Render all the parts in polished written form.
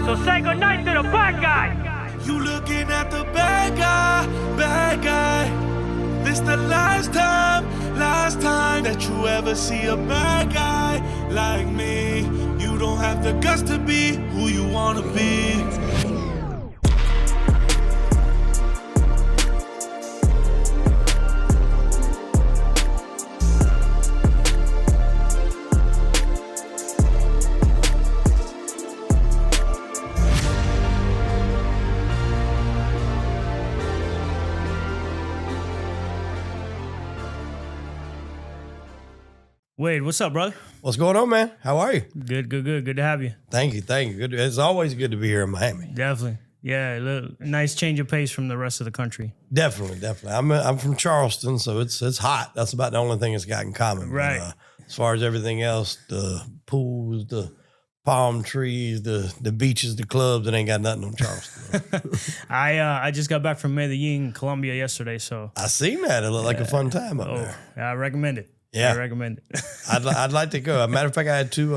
So say goodnight to the bad guy. You looking at the bad guy. This the last time that you ever see a bad guy like me. You don't have the guts to be who you wanna be. Wade, what's up, brother? What's going on, man? How are you? Good. Good to have you. Thank you. Good. It's always good to be here in Miami. Definitely. Yeah, a nice change of pace from the rest of the country. Definitely. I'm from Charleston, so it's hot. That's about the only thing it's got in common. Right. But, as far as everything else, the pools, the palm trees, the beaches, the clubs, it ain't got nothing on Charleston. I just got back from Medellin, Colombia yesterday, so I seen that. It looked like a fun time up there. I recommend it. Yeah. I recommend it. I'd like to go. As a matter of fact, I had two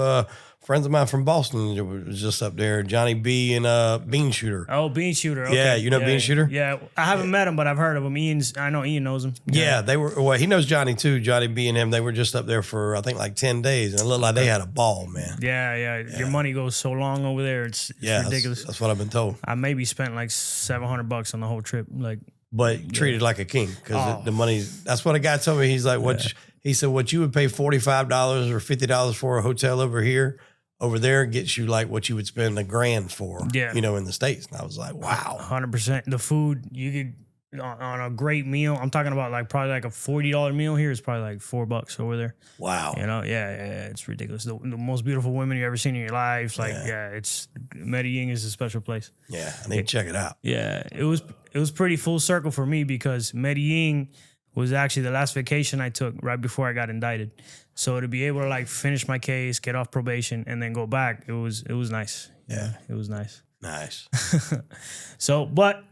friends of mine from Boston that was just up there, Johnny B and Bean Shooter. Oh, Bean Shooter. Okay. Yeah, you know Bean Shooter? Yeah, I haven't met him, but I've heard of him. I know Ian knows him. Yeah, they were. Well, he knows Johnny too. Johnny B and him. They were just up there for I think like 10 days, and it looked like they had a ball, man. Yeah. Your money goes so long over there. It's ridiculous. That's what I've been told. I maybe spent like $700 on the whole trip. But treated like a king because the money. That's what a guy told me. He's like, he said, what you would pay $45 or $50 for a hotel over there gets you like what you would spend $1,000 for. Yeah. In the States. And I was like, wow, 100%. The food you could on a great meal. I'm talking about probably like a $40 meal here is probably like $4 over there. Wow. Yeah, it's ridiculous. The most beautiful women you ever seen in your life. It's Medellin is a special place. Yeah, I need to check it out. Yeah, it was pretty full circle for me because Medellin was actually the last vacation I took right before I got indicted. So to be able to finish my case, get off probation, and then go back, it was nice. Yeah, it was nice. Nice. So, but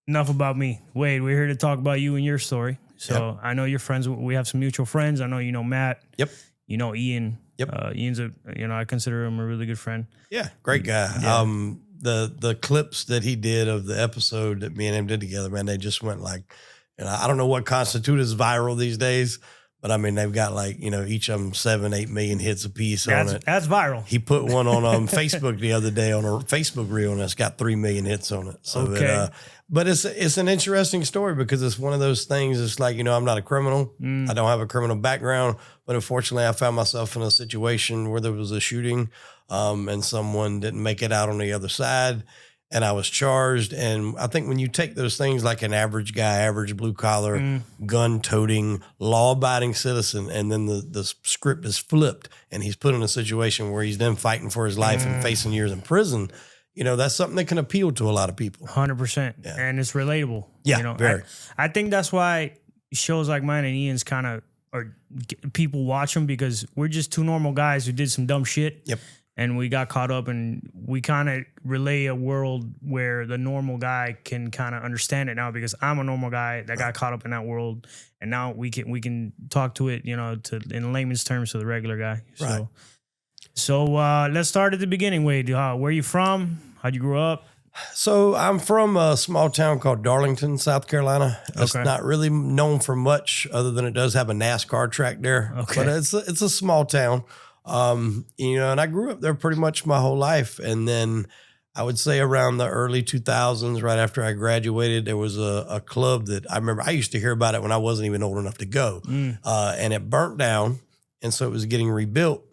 enough about me. Wade, we're here to talk about you and your story. So I know you're friends. We have some mutual friends. I know you know Matt. Yep. You know Ian. Yep. Ian's I consider him a really good friend. Yeah, great guy. Yeah. The clips that he did of the episode that me and him did together, man, they just went I don't know what constitutes viral these days, but I mean, they've got each of them 7-8 million hits a piece on it. That's viral. He put one on Facebook the other day on a Facebook reel, and it's got 3 million hits on it. So, okay. But it's an interesting story because it's one of those things. It's like, I'm not a criminal. I don't have a criminal background, but unfortunately I found myself in a situation where there was a shooting, and someone didn't make it out on the other side. And I was charged. And I think when you take those things like an average guy, average blue collar, gun-toting, law-abiding citizen, and then the script is flipped and he's put in a situation where he's then fighting for his life and facing years in prison, that's something that can appeal to a lot of people. 100%. Yeah. And it's relatable. Yeah, very. I think that's why shows like mine and Ian's people watch them because we're just two normal guys who did some dumb shit. Yep. And we got caught up, and we kind of relay a world where the normal guy can kind of understand it now because I'm a normal guy that got caught up in that world, and now we can talk to it, in layman's terms to the regular guy. Right. So let's start at the beginning. Wade, where are you from? How'd you grow up? So I'm from a small town called Darlington, South Carolina. It's not really known for much other than it does have a NASCAR track there. Okay. But it's a small town. And I grew up there pretty much my whole life. And then I would say around the early 2000s, right after I graduated, there was a club that I remember I used to hear about it when I wasn't even old enough to go. And it burnt down. And so it was getting rebuilt.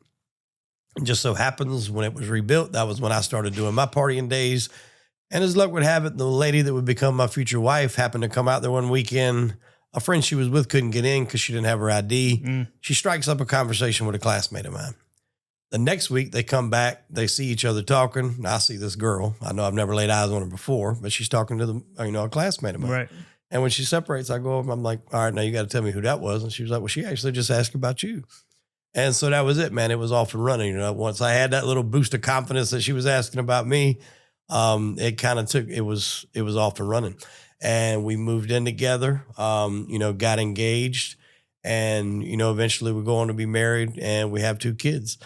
And just so happens when it was rebuilt, that was when I started doing my partying days. And as luck would have it, the lady that would become my future wife happened to come out there one weekend. A friend she was with couldn't get in because she didn't have her ID. She strikes up a conversation with a classmate of mine. The next week, they come back. They see each other talking. And I see this girl. I know I've never laid eyes on her before, but she's talking to a classmate of mine. Right. And when she separates, I go over. I'm like, all right, now you got to tell me who that was. And she was like, well, she actually just asked about you. And so that was it, man. It was off and running. Once I had that little boost of confidence that she was asking about me, it kind of it was off and running. And we moved in together, got engaged, and, eventually we're going to be married, and we have 2 kids.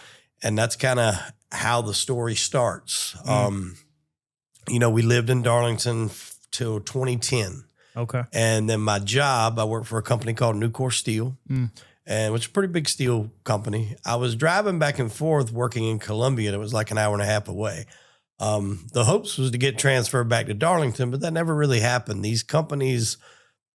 And that's kind of how the story starts. You know, we lived in Darlington till 2010. Okay. And then my job, I worked for a company called Nucor Steel, and which is a pretty big steel company. I was driving back and forth working in Columbia, and it was like an hour and a half away. The hopes was to get transferred back to Darlington, but that never really happened. These companies,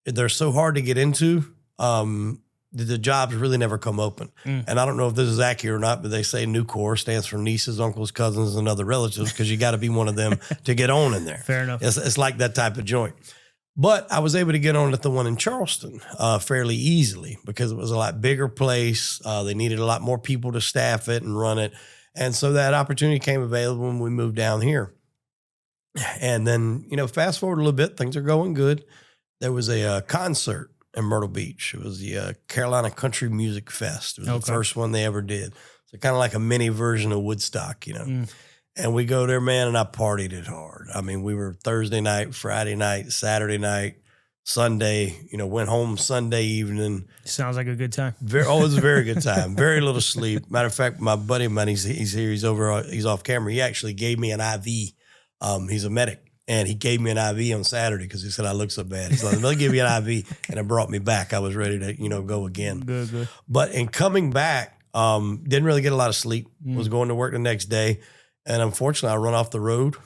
they're so hard to get into. The jobs really never come open. And I don't know if this is accurate or not, but they say Nucor stands for nieces, uncles, cousins, and other relatives, because you got to be one of them to get on in there. Fair enough. It's like that type of joint. But I was able to get on at the one in Charleston fairly easily because it was a lot bigger place. They needed a lot more people to staff it and run it. And so that opportunity came available when we moved down here. And then, you know, fast forward a little bit, things are going good. There was a concert in Myrtle Beach. It was the Carolina Country Music Fest. It was the first one they ever did. So kind of like a mini version of Woodstock, you know. And we go there, man, and I partied it hard. I mean, we were Thursday night, Friday night, Saturday night, Sunday, you know, went home Sunday evening. Sounds like a good time. It was a very good time. Very little sleep. Matter of fact, my buddy of mine, he's here, he's off camera. He actually gave me an IV. He's a medic. And he gave me an IV on Saturday because he said I look so bad. He's like, let me give you an IV. And it brought me back. I was ready to, you know, go again. Good. But in coming back, didn't really get a lot of sleep. Was going to work the next day. And unfortunately, I run off the road,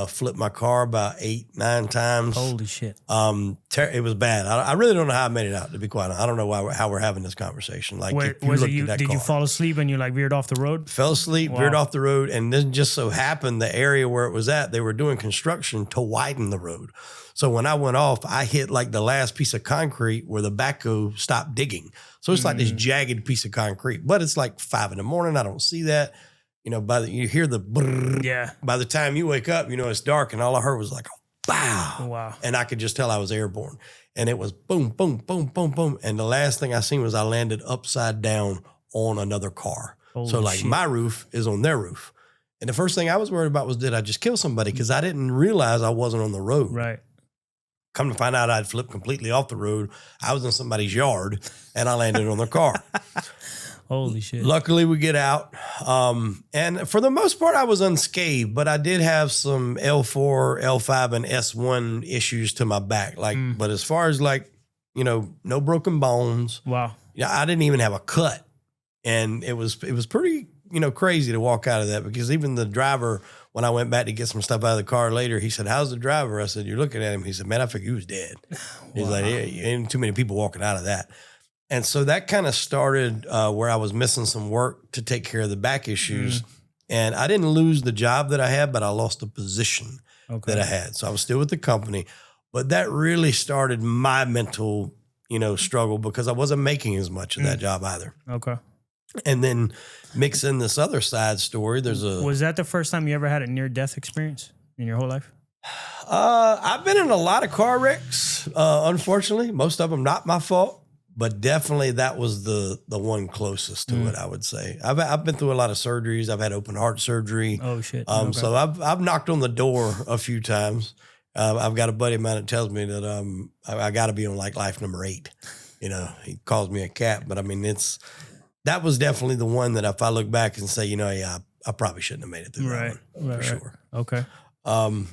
flipped my car about 8-9 times. Holy shit. It was bad. I really don't know how I made it out, to be quite honest. I don't know how we're having this conversation. Like, did you fall asleep and you like veered off the road? Fell asleep, veered off the road, and then just so happened the area where it was at, they were doing construction to widen the road. So when I went off, I hit like the last piece of concrete where the backhoe stopped digging. So it's like this jagged piece of concrete, but it's like 5 a.m. I don't see that. You know, you hear the brrr. Yeah. By the time you wake up, you know, it's dark, and all I heard was like, bow. Wow. And I could just tell I was airborne. And it was boom, boom, boom, boom, boom. And the last thing I seen was I landed upside down on another car. So like my roof is on their roof. And the first thing I was worried about was, did I just kill somebody? Because I didn't realize I wasn't on the road. Right. Come to find out, I'd flipped completely off the road. I was in somebody's yard, and I landed on their car. Holy shit. Luckily, we get out. And for the most part, I was unscathed, but I did have some L4, L5, and S1 issues to my back. But as far as like, you know, no broken bones. Wow. Yeah, I didn't even have a cut. And it was pretty, you know, crazy to walk out of that, because even the driver, when I went back to get some stuff out of the car later, he said, "How's the driver?" I said, "You're looking at him." He said, "Man, I figured he was dead." He's like, "Yeah, ain't too many people walking out of that." And so that kind of started where I was missing some work to take care of the back issues. And I didn't lose the job that I had, but I lost the position that I had. So I was still with the company. But that really started my mental, you know, struggle, because I wasn't making as much of that job either. Okay. And then mix in this other side story. Was that the first time you ever had a near-death experience in your whole life? I've been in a lot of car wrecks, unfortunately. Most of them not my fault. But definitely that was the one closest to it, I would say. I've been through a lot of surgeries. I've had open heart surgery. Oh, shit. So I've knocked on the door a few times. I've got a buddy of mine that tells me that I got to be on like life number 8. You know, he calls me a cat. But I mean, that was definitely the one that if I look back and say, you know, yeah, I probably shouldn't have made it through that one, for sure. Okay.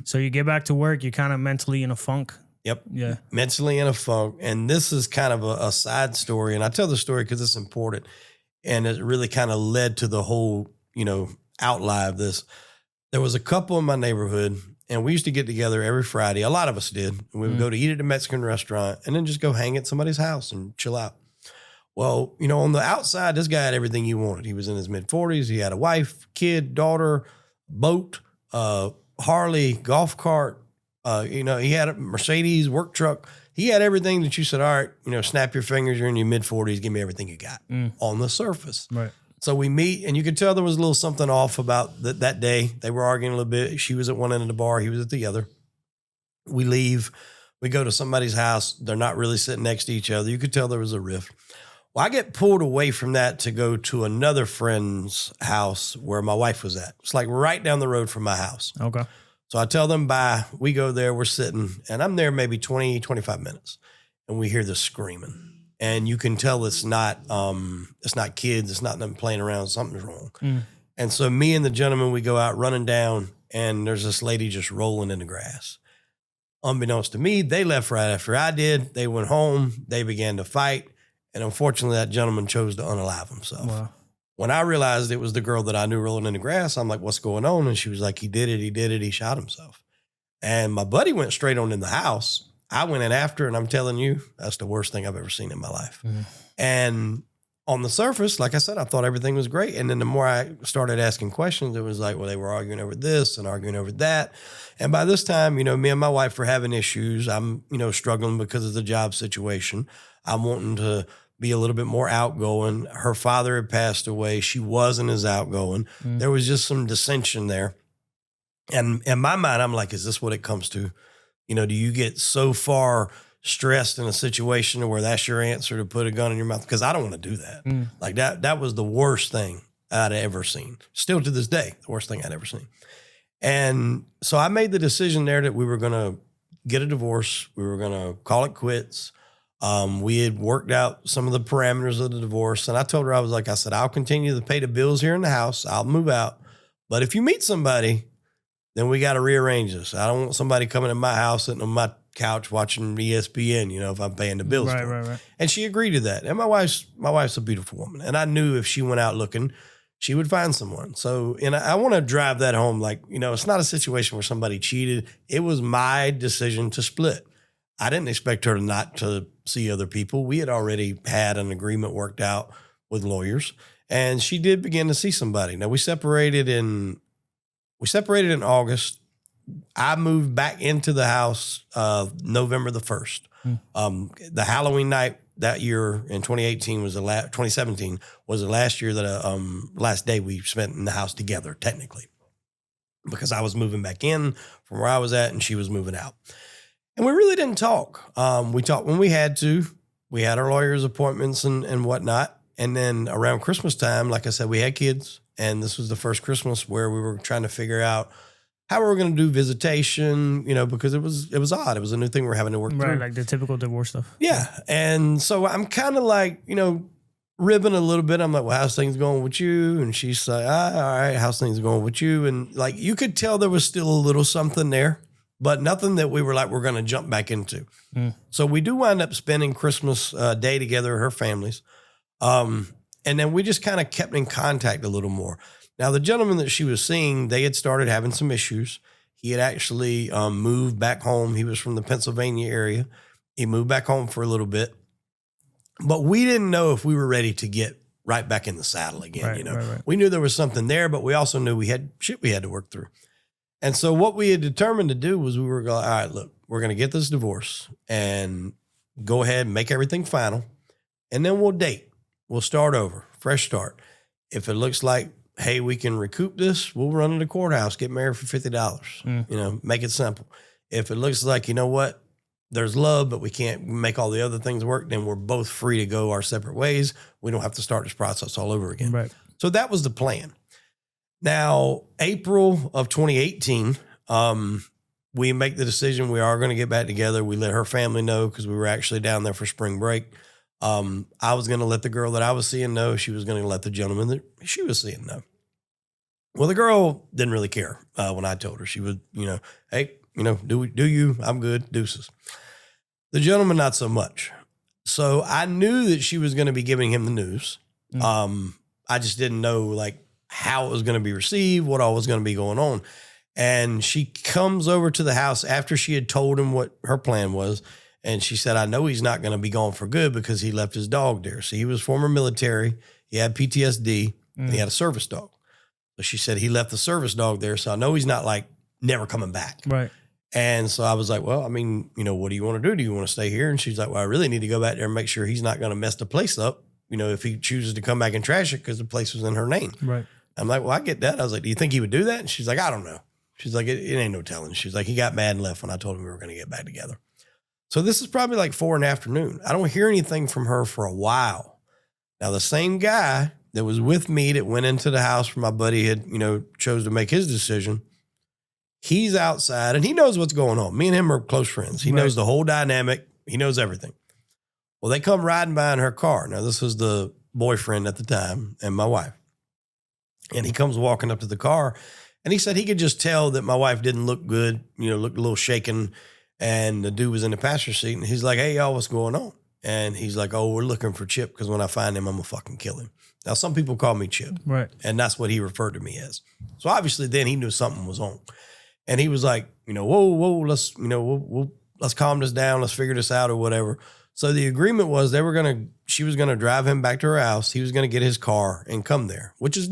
So you get back to work, you're kind of mentally in a funk. Yep. Yeah. Mentally in a funk. And this is kind of a side story. And I tell the story because it's important. And it really kind of led to the whole, you know, outline of this. There was a couple in my neighborhood, and we used to get together every Friday. A lot of us did. And we would go to eat at a Mexican restaurant and then just go hang at somebody's house and chill out. Well, you know, on the outside, this guy had everything you wanted. He was in his mid-40s. He had a wife, kid, daughter, boat, Harley, golf cart. You know, he had a Mercedes work truck. He had everything that you said, all right, you know, snap your fingers. You're in your mid-40s. Give me everything you got on the surface. Right. So we meet, and you could tell there was a little something off about that day. They were arguing a little bit. She was at one end of the bar. He was at the other. We leave. We go to somebody's house. They're not really sitting next to each other. You could tell there was a rift. Well, I get pulled away from that to go to another friend's house where my wife was at. It's like right down the road from my house. Okay. So I tell them bye. We go there. We're sitting, and I'm there maybe 20, 25 minutes, and we hear this screaming. And you can tell it's not kids. It's not them playing around. Something's wrong. And so me and the gentleman, we go out running down, and there's this lady just rolling in the grass. Unbeknownst to me, they left right after I did. They went home. They began to fight. And unfortunately, that gentleman chose to unalive himself. Wow. When I realized it was the girl that I knew rolling in the grass, I'm like, what's going on? And she was like, he did it. He shot himself. And my buddy went straight on in the house. I went in after, and I'm telling you, that's the worst thing I've ever seen in my life. And on the surface, like I said, I thought everything was great. And then the more I started asking questions, it was like, well, they were arguing over this and arguing over that. And by this time, me and my wife were having issues. I'm, struggling because of the job situation. I'm wanting to be a little bit more outgoing. Her father had passed away. She wasn't as outgoing. There was just some dissension there. And in my mind, I'm like, is this what it comes to? Do you get so far stressed in a situation where that's your answer to put a gun in your mouth? Because I don't want to do that. Like that was the worst thing I'd ever seen. Still to this day, the worst thing I'd ever seen. And so I made the decision there that we were going to get a divorce. We were going to call it quits. We had worked out some of the parameters of the divorce. And I told her, I said, I'll continue to pay the bills here in the house. I'll move out. But if you meet somebody, then we got to rearrange this. I don't want somebody coming in my house, sitting on my couch watching ESPN, if I'm paying the bills. Right. And she agreed to that. And my wife's a beautiful woman. And I knew if she went out looking, she would find someone. So, and I want to drive that home. Like, it's not a situation where somebody cheated. It was my decision to split. I didn't expect her not to see other people. We had already had an agreement worked out with lawyers, and she did begin to see somebody. Now we separated in August. I moved back into the house November the 1st. The Halloween night that year in 2017 was the last year that last day we spent in the house together, technically, because I was moving back in from where I was at and she was moving out. And we really didn't talk. We talked when we had to. We had our lawyers' appointments and whatnot. And then around Christmas time, like I said, we had kids. And this was the first Christmas where we were trying to figure out how we were going to do visitation, because it was odd. It was a new thing we were having to work through. Right, like the typical divorce stuff. Yeah. And so I'm kind of like, ribbing a little bit. I'm like, well, how's things going with you? And she's like, all right, how's things going with you? And like, you could tell there was still a little something there, but nothing that we were like, we're going to jump back into. So we do wind up spending Christmas Day together at her family's. And then we just kind of kept in contact a little more. Now, the gentleman that she was seeing, they had started having some issues. He had actually moved back home. He was from the Pennsylvania area. He moved back home for a little bit. But we didn't know if we were ready to get right back in the saddle again. Right. We knew there was something there, but we also knew we had shit we had to work through. And so what we had determined to do was we were going, all right, look, we're going to get this divorce and go ahead and make everything final. And then we'll date. We'll start over, fresh start. If it looks like, hey, we can recoup this, we'll run to the courthouse, get married for $50. Make it simple. If it looks like, you know what, there's love, but we can't make all the other things work, then we're both free to go our separate ways. We don't have to start this process all over again. Right. So that was the plan. Now, April of 2018, we make the decision we are going to get back together. We let her family know because we were actually down there for spring break. I was going to let the girl that I was seeing know. She was going to let the gentleman that she was seeing know. Well, the girl didn't really care when I told her. She would, hey, do you? I'm good. Deuces. The gentleman, not so much. So I knew that she was going to be giving him the news. I just didn't know like how it was going to be received, what all was going to be going on. And she comes over to the house after she had told him what her plan was. And she said, I know he's not going to be gone for good because he left his dog there. So he was former military. He had PTSD and he had a service dog. So she said he left the service dog there. So I know he's not like never coming back. Right. And so I was like, well, I mean, what do you want to do? Do you want to stay here? And she's like, well, I really need to go back there and make sure he's not going to mess the place up, if he chooses to come back and trash it because the place was in her name. Right. I'm like, well, I get that. I was like, do you think he would do that? And she's like, I don't know. She's like, it ain't no telling. She's like, he got mad and left when I told him we were going to get back together. So this is probably like 4 in the afternoon. I don't hear anything from her for a while. Now, the same guy that was with me that went into the house where my buddy had, chose to make his decision, he's outside and he knows what's going on. Me and him are close friends. He knows the whole dynamic. He knows everything. Well, they come riding by in her car. Now, this was the boyfriend at the time and my wife. And he comes walking up to the car, and he said he could just tell that my wife didn't look good, looked a little shaken. And the dude was in the passenger seat, and he's like, hey, y'all, what's going on? And he's like, oh, we're looking for Chip because when I find him, I'm going to fucking kill him. Now, some people call me Chip. Right. And that's what he referred to me as. So obviously then he knew something was on. And he was like, whoa, let's, let's calm this down. Let's figure this out or whatever. So the agreement was she was going to drive him back to her house. He was going to get his car and come there, which is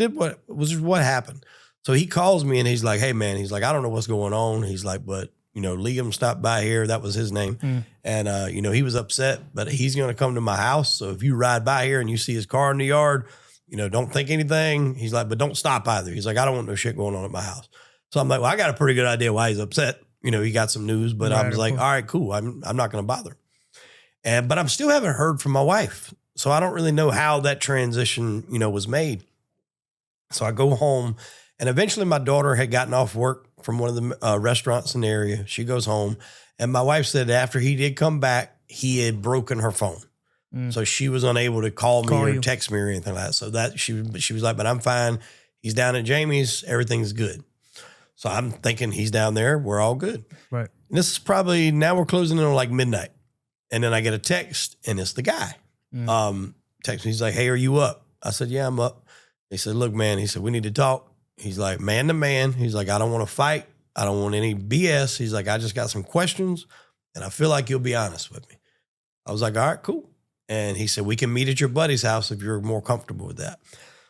what happened. So he calls me and he's like, hey man, he's like, I don't know what's going on. He's like, but Liam stopped by here. That was his name. And, he was upset, but he's going to come to my house. So if you ride by here and you see his car in the yard, don't think anything. He's like, but don't stop either. He's like, I don't want no shit going on at my house. So I'm like, well, I got a pretty good idea why he's upset. He got some news, but I was like, all right, cool. I'm not going to bother. But I'm still haven't heard from my wife. So I don't really know how that transition, was made. So I go home, and eventually my daughter had gotten off work from one of the restaurants in the area. She goes home, and my wife said after he did come back, he had broken her phone. So she was unable to call me or text me or anything like that. So that she was like, but I'm fine. He's down at Jamie's. Everything's good. So I'm thinking he's down there. We're all good. Right. And this is probably, now we're closing in on like midnight. And then I get a text, and it's the guy. Text me. He's like, hey, are you up? I said, yeah, I'm up. He said, look, man, he said, we need to talk. He's like, man to man. He's like, I don't want to fight. I don't want any BS. He's like, I just got some questions, and I feel like you'll be honest with me. I was like, all right, cool. And he said, we can meet at your buddy's house if you're more comfortable with that.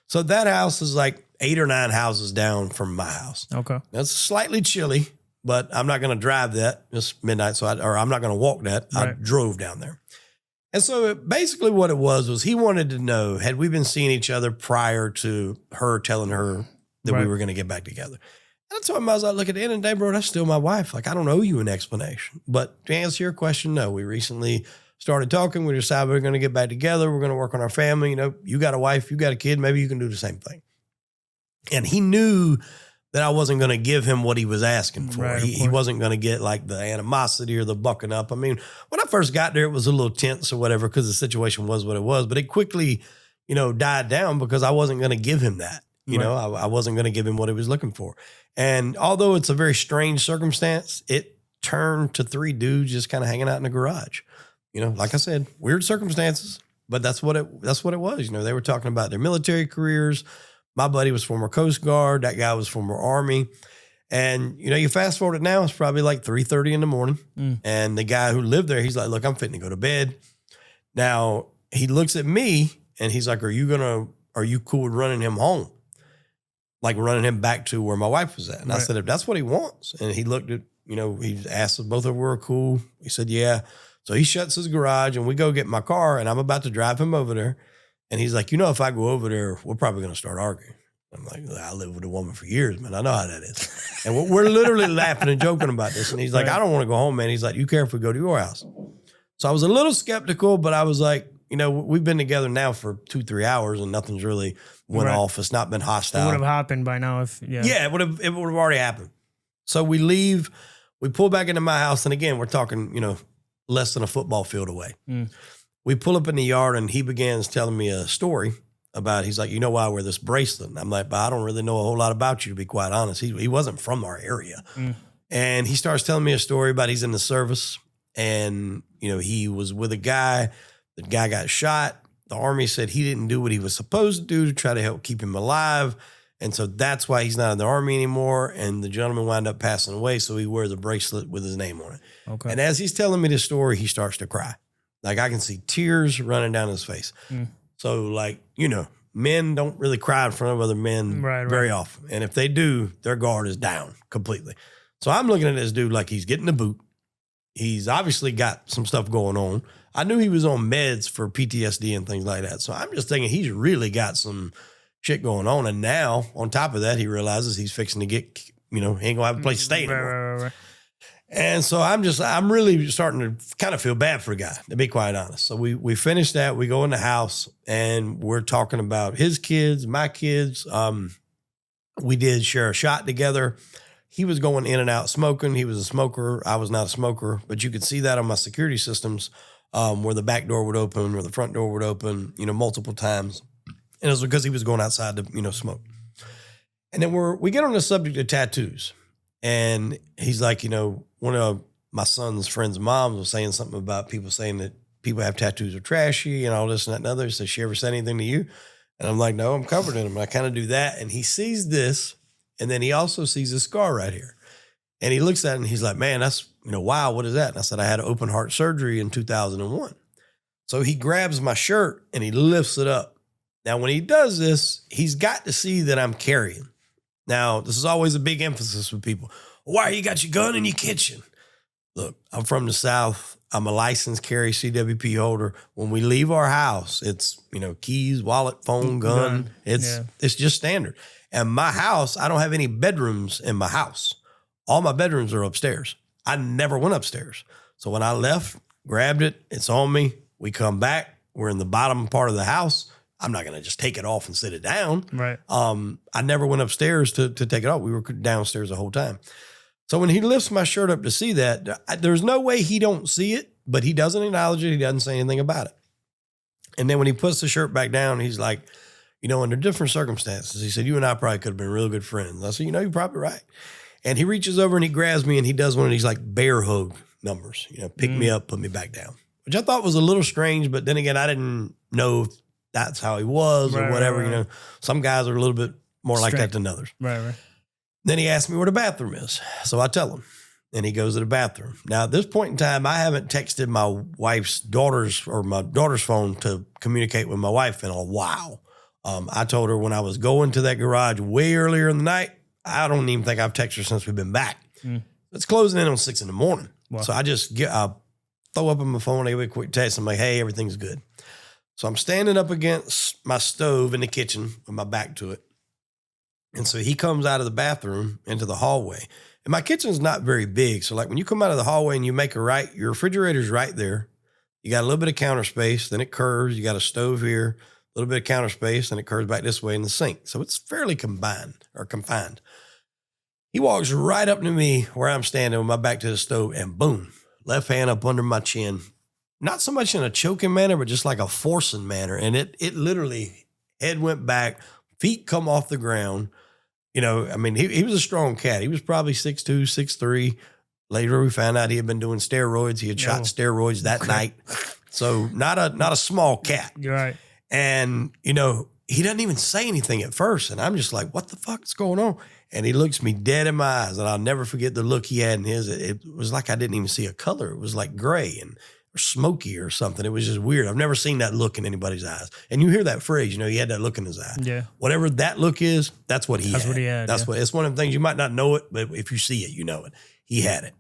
So that house is like 8 or 9 houses down from my house. Okay. That's slightly chilly, but I'm not going to drive that. It's midnight, so I'm not going to walk that. Right. I drove down there. And so basically what it was he wanted to know, had we been seeing each other prior to her telling her that we were going to get back together? And I told him, I was like, look, at the end of the day, bro, that's still my wife. Like, I don't owe you an explanation. But to answer your question, no, we recently started talking. We decided we're going to get back together. We're going to work on our family. You got a wife, you got a kid. Maybe you can do the same thing. And he knew that I wasn't going to give him what he was asking for. Right, he wasn't going to get like the animosity or the bucking up. I mean, when I first got there, it was a little tense or whatever because the situation was what it was. But it quickly, died down because I wasn't going to give him that. I wasn't going to give him what he was looking for. And although it's a very strange circumstance, it turned to 3 dudes just kind of hanging out in the garage. Like I said, weird circumstances, but that's what it was. They were talking about their military careers. My buddy was former Coast Guard. That guy was former Army. And, you fast forward it now, it's probably like 3:30 in the morning. And the guy who lived there, he's like, look, I'm fitting to go to bed. Now he looks at me and he's like, are you cool with running him home? Like running him back to where my wife was at. And I said, if that's what he wants. And he looked at, he asked if both of us were cool. He said, yeah. So he shuts his garage and we go get my car and I'm about to drive him over there. And he's like, if I go over there, we're probably going to start arguing. I'm like, I lived with a woman for years, man. I know how that is. And we're literally laughing and joking about this. And he's like, I don't want to go home, man. He's like, you care if we go to your house? So I was a little skeptical, but I was like, we've been together now for 2-3 hours and nothing's really went off. It's not been hostile. It would have happened by now Yeah, it would have already happened. So we leave, we pull back into my house. And again, we're talking, less than a football field away. We pull up in the yard and he begins telling me a story about, he's like, why I wear this bracelet? And I'm like, but I don't really know a whole lot about you, to be quite honest. He wasn't from our area. And he starts telling me a story about he's in the service and, he was with a guy. The guy got shot. The Army said he didn't do what he was supposed to do to try to help keep him alive. And so that's why he's not in the Army anymore. And the gentleman wound up passing away. So he wears a bracelet with his name on it. Okay. And as he's telling me this story, he starts to cry. Like I can see tears running down his face. So like, men don't really cry in front of other men very often. And if they do, their guard is down completely. So I'm looking at this dude like he's getting the boot. He's obviously got some stuff going on. I knew he was on meds for PTSD and things like that. So I'm just thinking he's really got some shit going on. And now on top of that, he realizes he's fixing to get, he ain't gonna have a place to stay anymore. Right. And so I'm really starting to kind of feel bad for the guy, to be quite honest. So we finish that. We go in the house and we're talking about his kids, my kids. We did share a shot together. He was going in and out smoking. He was a smoker. I was not a smoker, but you could see that on my security systems where the back door would open or the front door would open, multiple times. And it was because he was going outside to, smoke. And then we get on the subject of tattoos. And he's like, one of my son's friend's moms was saying something about people saying that people have tattoos are trashy and all this and that and other. So she ever said anything to you? And I'm like, no, I'm covered in them. And I kind of do that. And he sees this. And then he also sees a scar right here. And he looks at it and he's like, man, that's, wow, what is that? And I said, I had open heart surgery in 2001. So he grabs my shirt and he lifts it up. Now, when he does this, he's got to see that I'm carrying. Now, this is always a big emphasis with people. Why you got your gun in your kitchen? Look, I'm from the South. I'm a licensed carry CWP holder. When we leave our house, it's, keys, wallet, phone, gun. It's just standard. And my house, I don't have any bedrooms in my house. All my bedrooms are upstairs. I never went upstairs. So when I left, grabbed it, it's on me. We come back. We're in the bottom part of the house. I'm not going to just take it off and sit it down. Right. I never went upstairs to take it off. We were downstairs the whole time. So when he lifts my shirt up to see that, there's no way he don't see it, but he doesn't acknowledge it. He doesn't say anything about it. And then when he puts the shirt back down, he's like, under different circumstances, he said, you and I probably could have been real good friends. I said, you're probably right. And he reaches over and he grabs me and he does one of these like bear hug numbers, pick me up, put me back down, which I thought was a little strange. But then again, I didn't know if that's how he was or whatever. Right. Some guys are a little bit more like that than others. Right. Then he asked me where the bathroom is. So I tell him, and he goes to the bathroom. Now, at this point in time, I haven't texted my wife's daughter's phone to communicate with my wife in a while. I told her when I was going to that garage way earlier in the night, I don't even think I've texted her since we've been back. It's closing in on 6 a.m. Wow. So I just throw up on my phone, I give a quick text. I'm like, hey, everything's good. So I'm standing up against my stove in the kitchen with my back to it. And so he comes out of the bathroom into the hallway. And my kitchen's not very big. So like when you come out of the hallway and you make a right, your refrigerator's right there. You got a little bit of counter space, then it curves. You got a stove here, a little bit of counter space, and it curves back this way in the sink. So it's fairly confined. He walks right up to me where I'm standing with my back to the stove and boom, left hand up under my chin. Not so much in a choking manner, but just like a forcing manner. And it literally, head went back, feet come off the ground. He was a strong cat. He was probably 6'2", 6'3". Later, we found out he had been doing steroids. He had shot steroids that night. So not a small cat. You're right. And, he doesn't even say anything at first. And I'm just like, what the fuck is going on? And he looks me dead in my eyes. And I'll never forget the look he had in his. It was like I didn't even see a color. It was like gray or smoky or something. It was just weird. I've never seen that look in anybody's eyes. And you hear that phrase, he had that look in his eye. Yeah. Whatever that look is, that's what he had. That's what he had. It's one of the things you might not know it, but if you see it, you know it. He had it.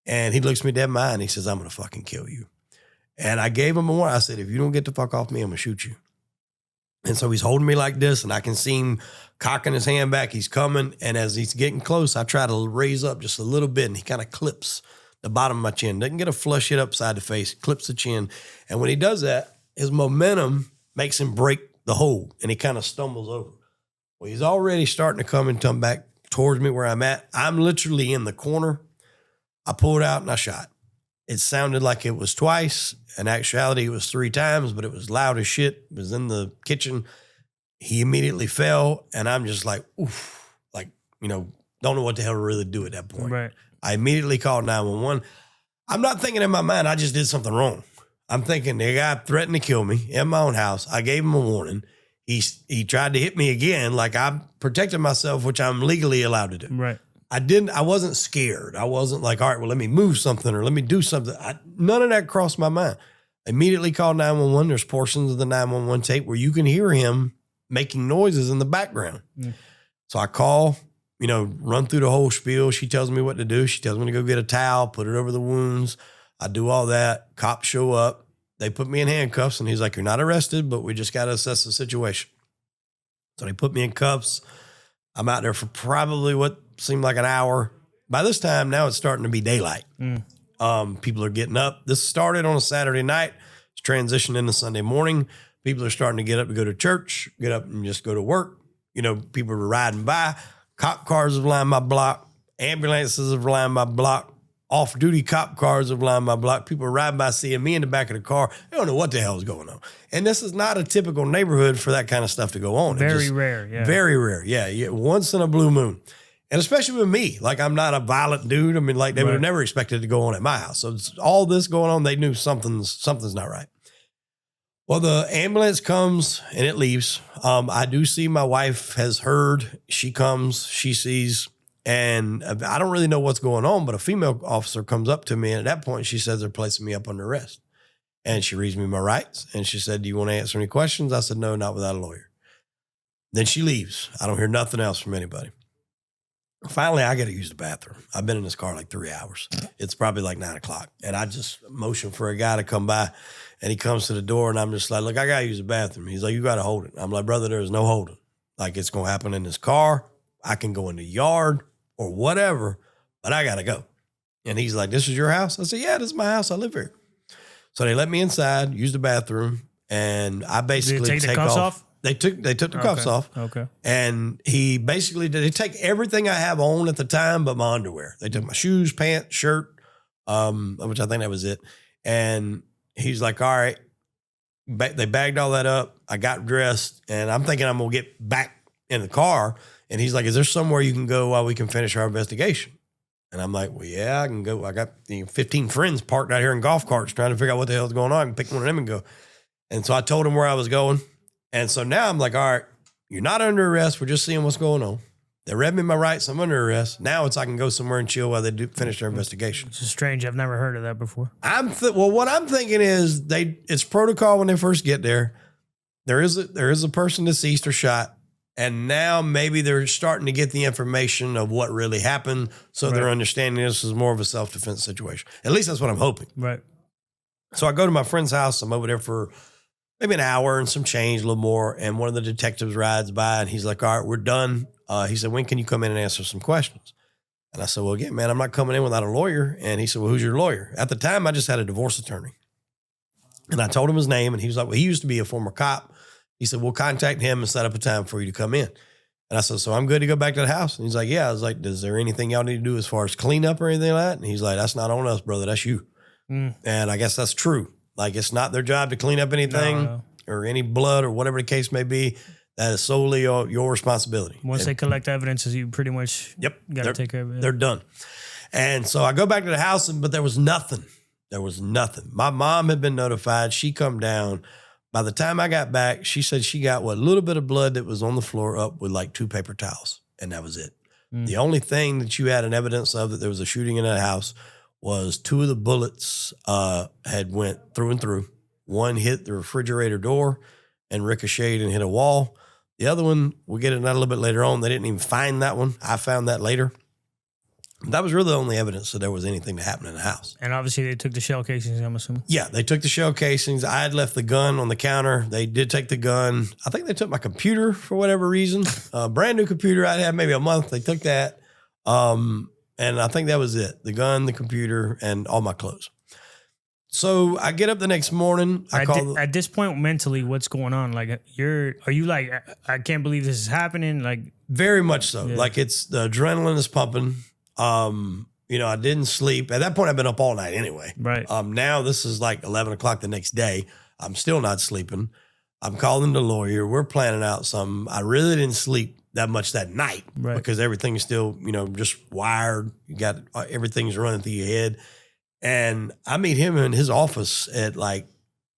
And he looks me dead in my eye and he says, I'm going to fucking kill you. And I gave him a warning. I said, if you don't get the fuck off me, I'm going to shoot you. And so he's holding me like this and I can see him cocking his hand back. He's coming. And as he's getting close, I try to raise up just a little bit and he kind of clips the bottom of my chin. Doesn't get a flush hit upside the face, clips the chin. And when he does that, his momentum makes him break the hold and he kind of stumbles over. Well, he's already starting to come back towards me where I'm at. I'm literally in the corner. I pulled out and I shot. It sounded like it was twice. In actuality, it was 3 times, but it was loud as shit. It was in the kitchen. He immediately fell and I'm just like, oof, don't know what the hell to really do at that point. Right. I immediately called 911. I'm not thinking in my mind, I just did something wrong. I'm thinking the guy threatened to kill me in my own house. I gave him a warning. He tried to hit me again. Like I protected myself, which I'm legally allowed to do. Right. I wasn't scared. I wasn't like, all right, well, let me move something or let me do something. None of that crossed my mind. I immediately called 911. There's portions of the 911 tape where you can hear him making noises in the background. So I call, run through the whole spiel. She tells me what to do. She tells me to go get a towel, put it over the wounds. I do all that. Cops show up. They put me in handcuffs and he's like, you're not arrested, but we just got to assess the situation. So they put me in cuffs. I'm out there for probably what seemed like an hour. By this time, now it's starting to be daylight. People are getting up. This started on a Saturday night. It's transitioned into Sunday morning. People are starting to get up to go to church, get up and just go to work. People are riding by. Cop cars have lined my block. Ambulances have lined my block. off-duty cop cars have lined my block. People are riding by seeing me in the back of the car. They don't know what the hell is going on. And this is not a typical neighborhood for that kind of stuff to go on. Very rare, yeah. Very rare, yeah. Once in a blue moon. And especially with me. Like, I'm not a violent dude. I mean, like, they would have never expected it to go on at my house. So it's all this going on, they knew something's not right. Well, the ambulance comes and it leaves. I do see my wife has heard. She comes, she sees. And I don't really know what's going on, but a female officer comes up to me. And at that point, she says they're placing me up under arrest. And she reads me my rights. And she said, do you want to answer any questions? I said, no, not without a lawyer. Then she leaves. I don't hear nothing else from anybody. Finally, I got to use the bathroom. I've been in this car like 3 hours. It's probably like 9 o'clock. And I just motion for a guy to come by. And he comes to the door. And I'm just like, look, I got to use the bathroom. He's like, you got to hold it. I'm like, brother, there's no holding. Like, it's going to happen in this car. I can go in the yard or whatever, but I got to go. And he's like, this is your house? I said, yeah, this is my house. I live here. So they let me inside, use the bathroom, and I basically take the cuffs off? They took the cuffs off. Okay. And he basically, they take everything I have on at the time but my underwear. They took my shoes, pants, shirt, which I think that was it. And he's like, all right. They bagged all that up. I got dressed, and I'm thinking I'm going to get back in the car. And he's like, is there somewhere you can go while we can finish our investigation? And I'm like, well, yeah, I can go. I got 15 friends parked out here in golf carts trying to figure out what the hell's going on. I can pick one of them and go. And so I told him where I was going. And so now I'm like, all right, you're not under arrest. We're just seeing what's going on. They read me my rights. I'm under arrest. Now I can go somewhere and chill while they finish their investigation. It's strange. I've never heard of that before. Well, what I'm thinking is it's protocol when they first get there. There is a person deceased or shot. And now maybe they're starting to get the information of what really happened. So they're understanding this is more of a self-defense situation. At least that's what I'm hoping. Right. So I go to my friend's house. I'm over there for maybe an hour and some change, a little more. And one of the detectives rides by and he's like, all right, we're done. He said, when can you come in and answer some questions? And I said, well, again, man, I'm not coming in without a lawyer. And he said, well, who's your lawyer? At the time, I just had a divorce attorney. And I told him his name. And he was like, well, he used to be a former cop. He said, we'll contact him and set up a time for you to come in. And I said, so I'm good to go back to the house? And he's like, yeah. I was like, is there anything y'all need to do as far as cleanup or anything like that? And he's like, that's not on us, brother. That's you. And I guess that's true. Like, it's not their job to clean up anything or any blood or whatever the case may be. That is solely your responsibility. Once they collect evidence, you pretty much got to take care of it. They're done. And so I go back to the house, but there was nothing. There was nothing. My mom had been notified. She come down. By the time I got back, she said she got a little bit of blood that was on the floor up with like 2 paper towels, and that was it. The only thing that you had an evidence of that there was a shooting in that house was 2 of the bullets had went through and through. One hit the refrigerator door and ricocheted and hit a wall. The other one, we'll get into that a little bit later on. They didn't even find that one. I found that later. That was really the only evidence that there was anything that happened in the house. And obviously they took the shell casings, I'm assuming. Yeah, they took the shell casings. I had left the gun on the counter. They did take the gun. I think they took my computer for whatever reason. A brand new computer I had maybe a month. They took that. And I think that was it. The gun, the computer, and all my clothes. So I get up the next morning. At this point, mentally, what's going on? Like, are you like, I can't believe this is happening? Like, very much so. Yeah. Like, it's the adrenaline is pumping. I didn't sleep. At that point, I've been up all night anyway. Right. Now this is like 11 o'clock the next day. I'm still not sleeping. I'm calling the lawyer. We're planning out something. I really didn't sleep that much that night because everything's still, just wired. You got everything's running through your head. And I meet him in his office at like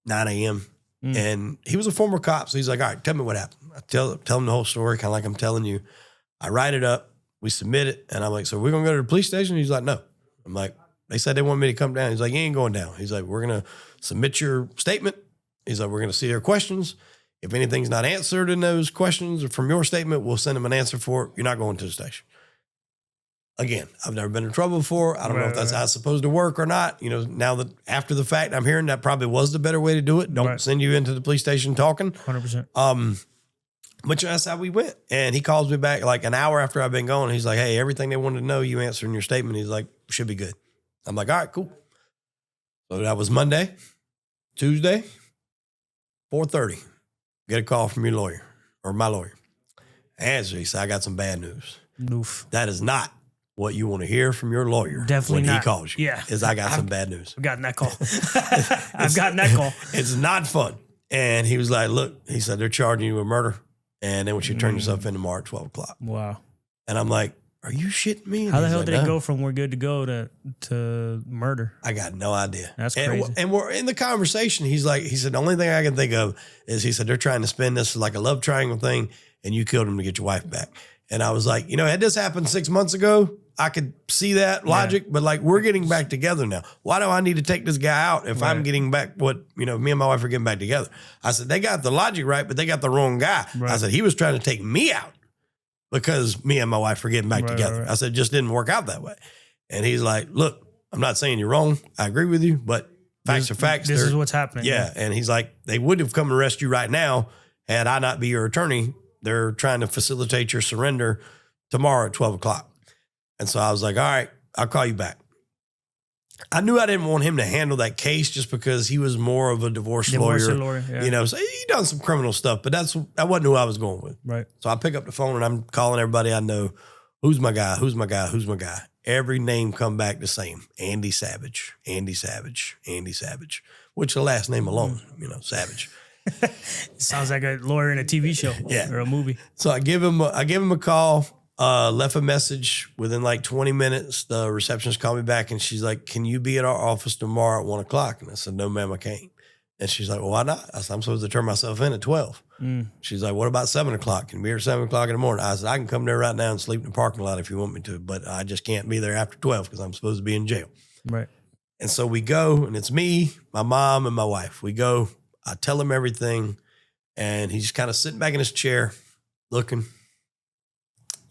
9 a.m. And he was a former cop. So he's like, all right, tell me what happened. I tell him the whole story, kind of like I'm telling you. I write it up. We submit it. And I'm like, so we're going to go to the police station? He's like, no. I'm like, they said they want me to come down. He's like, you ain't going down. He's like, we're going to submit your statement. He's like, we're going to see their questions. If anything's not answered in those questions or from your statement, we'll send them an answer for it. You're not going to the station. Again, I've never been in trouble before. I don't know if that's how it's supposed to work or not. Now that after the fact, I'm hearing that probably was the better way to do it. Don't send you into the police station talking. 100%. But that's how we went. And he calls me back like an hour after I've been gone. He's like, hey, everything they wanted to know, you answered in your statement. He's like, should be good. I'm like, all right, cool. So that was Monday. Tuesday, 4:30. Get a call from your lawyer or my lawyer. Answer. He said, I got some bad news. Oof. That is not what you want to hear from your lawyer Definitely when not. he calls you. Yeah. Is I got some bad news. I've gotten that call. I've gotten that call. It's not fun. And he was like, look, he said, they're charging you with murder. And they want you to turn yourself in tomorrow at 12 o'clock. Wow. And I'm like, are you shitting me? And How the he's hell like, did it "No." go from we're good to go to murder? I got no idea. That's crazy. And we're in the conversation. He said, the only thing I can think of is he said, they're trying to spin this as like a love triangle thing. And you killed him to get your wife back. And I was like, had this happened 6 months ago, I could see that logic, but like we're getting back together now. Why do I need to take this guy out if I'm getting back what, me and my wife are getting back together? I said, they got the logic right, but they got the wrong guy. Right. I said, he was trying to take me out because me and my wife are getting back together. Right. I said, it just didn't work out that way. And he's like, look, I'm not saying you're wrong. I agree with you, but facts are facts. This is what's happening. Yeah. And he's like, they would have come and arrest you right now had I not be your attorney. They're trying to facilitate your surrender tomorrow at 12 o'clock. And so I was like, all right, I'll call you back. I knew I didn't want him to handle that case just because he was more of a divorce lawyer. Yeah. So he done some criminal stuff, but that wasn't who I was going with. Right. So I pick up the phone and I'm calling everybody I know. Who's my guy? Who's my guy? Who's my guy? Every name come back the same. Andy Savage, Andy Savage, Andy Savage, which the last name alone, Savage. Sounds like a lawyer in a TV show or a movie. So I give him a call. Left a message within like 20 minutes. The receptionist called me back and she's like, can you be at our office tomorrow at 1 o'clock? And I said, no, ma'am, I can't. And she's like, well, why not? I said, I'm supposed to turn myself in at 12. She's like, what about 7 o'clock? Can you be here at 7 o'clock in the morning? I said, I can come there right now and sleep in the parking lot if you want me to, but I just can't be there after 12 because I'm supposed to be in jail. Right. And so we go and it's me, my mom, and my wife. We go, I tell him everything and he's kind of sitting back in his chair looking.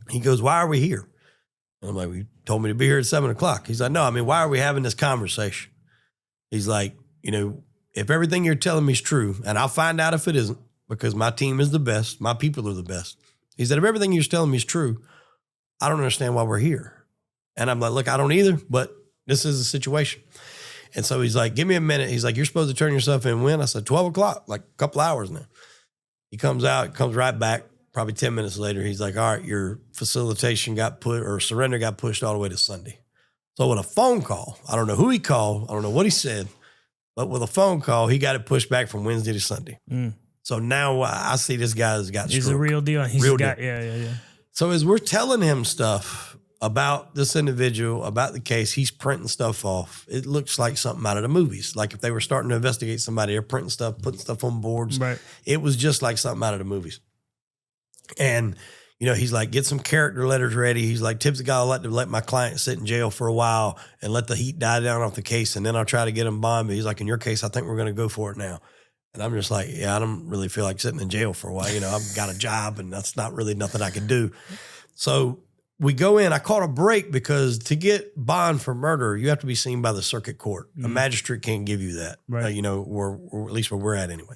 He goes, why are we here? And I'm like, well, you told me to be here at 7 o'clock. He's like, no, why are we having this conversation? He's like, if everything you're telling me is true, and I'll find out if it isn't, because my team is the best, my people are the best. He said, if everything you're telling me is true, I don't understand why we're here. And I'm like, look, I don't either, but this is the situation. And so he's like, give me a minute. He's like, you're supposed to turn yourself in when? I said, 12 o'clock, like a couple hours now. He comes out, comes right back. Probably 10 minutes later, he's like, all right, your facilitation surrender got pushed all the way to Sunday. So with a phone call, I don't know who he called. I don't know what he said, but with a phone call, he got it pushed back from Wednesday to Sunday. So now I see this guy has got He's stroke. a real deal. Yeah. So as we're telling him stuff about this individual, about the case, he's printing stuff off. It looks like something out of the movies. Like if they were starting to investigate somebody, they're printing stuff, putting stuff on boards. Right. It was just like something out of the movies. And, he's like, get some character letters ready. He's like, Tibbs got to let my client sit in jail for a while and let the heat die down off the case. And then I'll try to get him bond. But he's like, in your case, I think we're going to go for it now. And I'm just like, yeah, I don't really feel like sitting in jail for a while. I've got a job and that's not really nothing I can do. So we go in. I caught a break because to get bond for murder, you have to be seen by the circuit court. A magistrate can't give you that, right. Or at least where we're at anyway.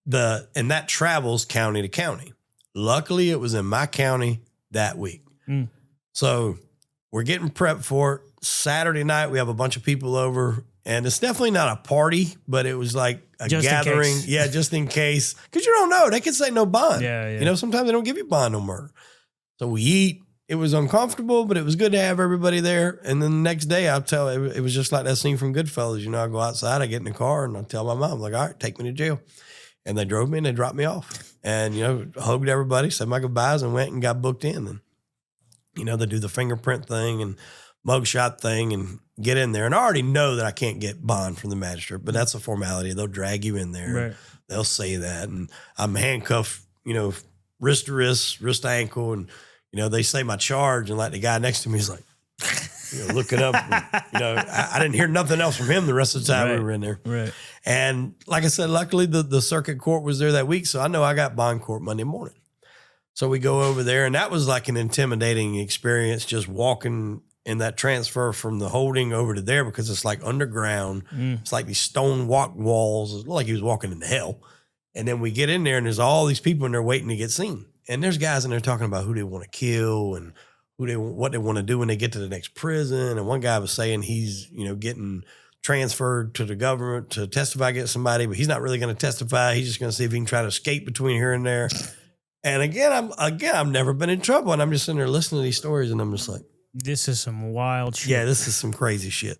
And that travels county to county. Luckily, it was in my county that week. So we're getting prepped for it. Saturday night, we have a bunch of people over, and it's definitely not a party, but it was like a gathering. Yeah, just in case. Because you don't know. They could say no bond. Yeah. Sometimes they don't give you bond on murder. So we eat. It was uncomfortable, but it was good to have everybody there. And then the next day, it was just like that scene from Goodfellas. I go outside, I get in the car, and I tell my mom, like, all right, take me to jail. And they drove me and they dropped me off and, hugged everybody, said my goodbyes and went and got booked in. And, they do the fingerprint thing and mugshot thing and get in there. And I already know that I can't get bond from the magistrate, but that's a formality. They'll drag you in there. Right. They'll say that. And I'm handcuffed, wrist to wrist, wrist to ankle. And, they say my charge and like the guy next to me is like, looking up. And, I didn't hear nothing else from him the rest of the time we were in there. Right. And like I said, luckily the circuit court was there that week. So I know I got bond court Monday morning. So we go over there and that was like an intimidating experience just walking in that transfer from the holding over to there because it's like underground. It's like these stone walk walls. It looked like he was walking into hell. And then we get in there and there's all these people in there waiting to get seen. And there's guys in there talking about who they want to kill and what they want to do when they get to the next prison. And one guy was saying he's, getting transferred to the government to testify against somebody, but he's not really going to testify. He's just going to see if he can try to escape between here and there. And again, I've never been in trouble. And I'm just sitting there listening to these stories and I'm just like, This is some wild shit. Yeah, this is some crazy shit.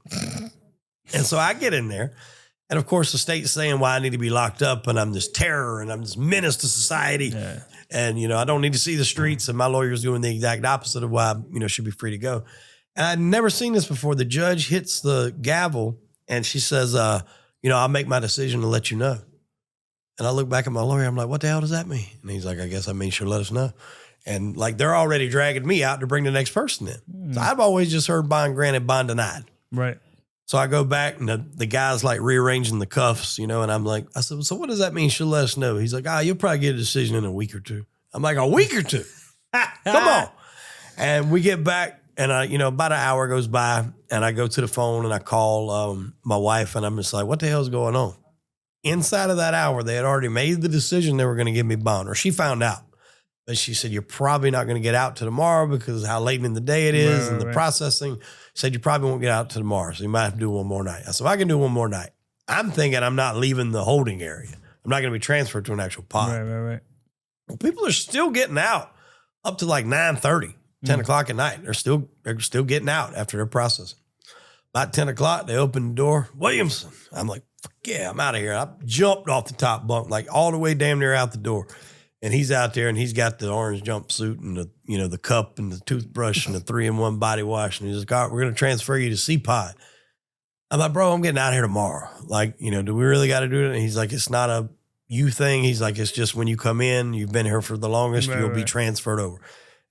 And so I get in there. And of course, the state's saying why I need to be locked up and I'm this terror and I'm this menace to society. Yeah. And, I don't need to see the streets. And my lawyer's doing the exact opposite of why I, should be free to go. And I'd never seen this before. The judge hits the gavel and she says, I'll make my decision to let you know. And I look back at my lawyer. I'm like, what the hell does that mean? And he's like, I guess that means she'll let us know. And like, they're already dragging me out to bring the next person in. So I've always just heard bond granted, bond denied. Right. So I go back and the guy's like rearranging the cuffs, and I'm like, I said, so what does that mean? She'll let us know. He's like, you'll probably get a decision in a week or two. I'm like, a week or two? Come on. And we get back and about an hour goes by and I go to the phone and I call my wife and I'm just like, what the hell's going on? Inside of that hour, they had already made the decision they were going to give me bond, or she found out. But she said, you're probably not going to get out to tomorrow because of how late in the day it is and the processing. Said, you probably won't get out to tomorrow, so you might have to do one more night. I said, I can do one more night. I'm thinking I'm not leaving the holding area. I'm not going to be transferred to an actual pod. Right. Well, people are still getting out up to like 9:30, 10 o'clock at night. They're still getting out after their processing. About 10 o'clock, they open the door. Williamson. I'm like, fuck yeah, I'm out of here. I jumped off the top bunk, like all the way damn near out the door. And he's out there and he's got the orange jumpsuit and the cup and the toothbrush and the 3-in-1 body wash. And he's like, all right, we're going to transfer you to C-Pod. I'm like, bro, I'm getting out of here tomorrow. Like, do we really got to do it? And he's like, it's not a you thing. He's like, it's just when you come in, you've been here for the longest, you'll be transferred over.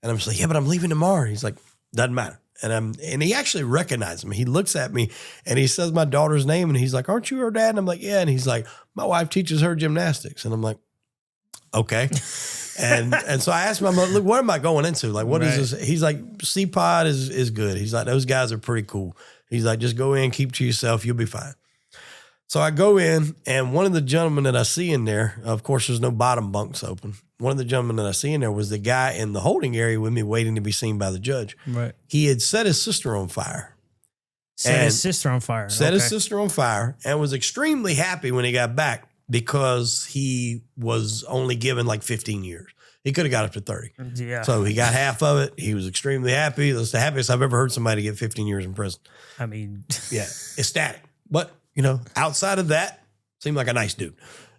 And I'm just like, yeah, but I'm leaving tomorrow. He's like, doesn't matter. And he actually recognized me. He looks at me and he says my daughter's name. And he's like, aren't you her dad? And I'm like, yeah. And he's like, my wife teaches her gymnastics. And I'm like, okay. And so I asked him, I'm like, look, what am I going into? Like, what is this? He's like, C-Pod is good. He's like, those guys are pretty cool. He's like, just go in, keep to yourself. You'll be fine. So I go in and one of the gentlemen that I see in there, of course, there's no bottom bunks open. One of the gentlemen that I see in there was the guy in the holding area with me waiting to be seen by the judge. Right. He had set his sister on fire. Set his sister on fire And was extremely happy when he got back, because he was only given like 15 years. He could have got up to 30. Yeah. So he got half of it. He was extremely happy. That's the happiest I've ever heard somebody get 15 years in prison. I mean, yeah, ecstatic. But, outside of that, seemed like a nice dude.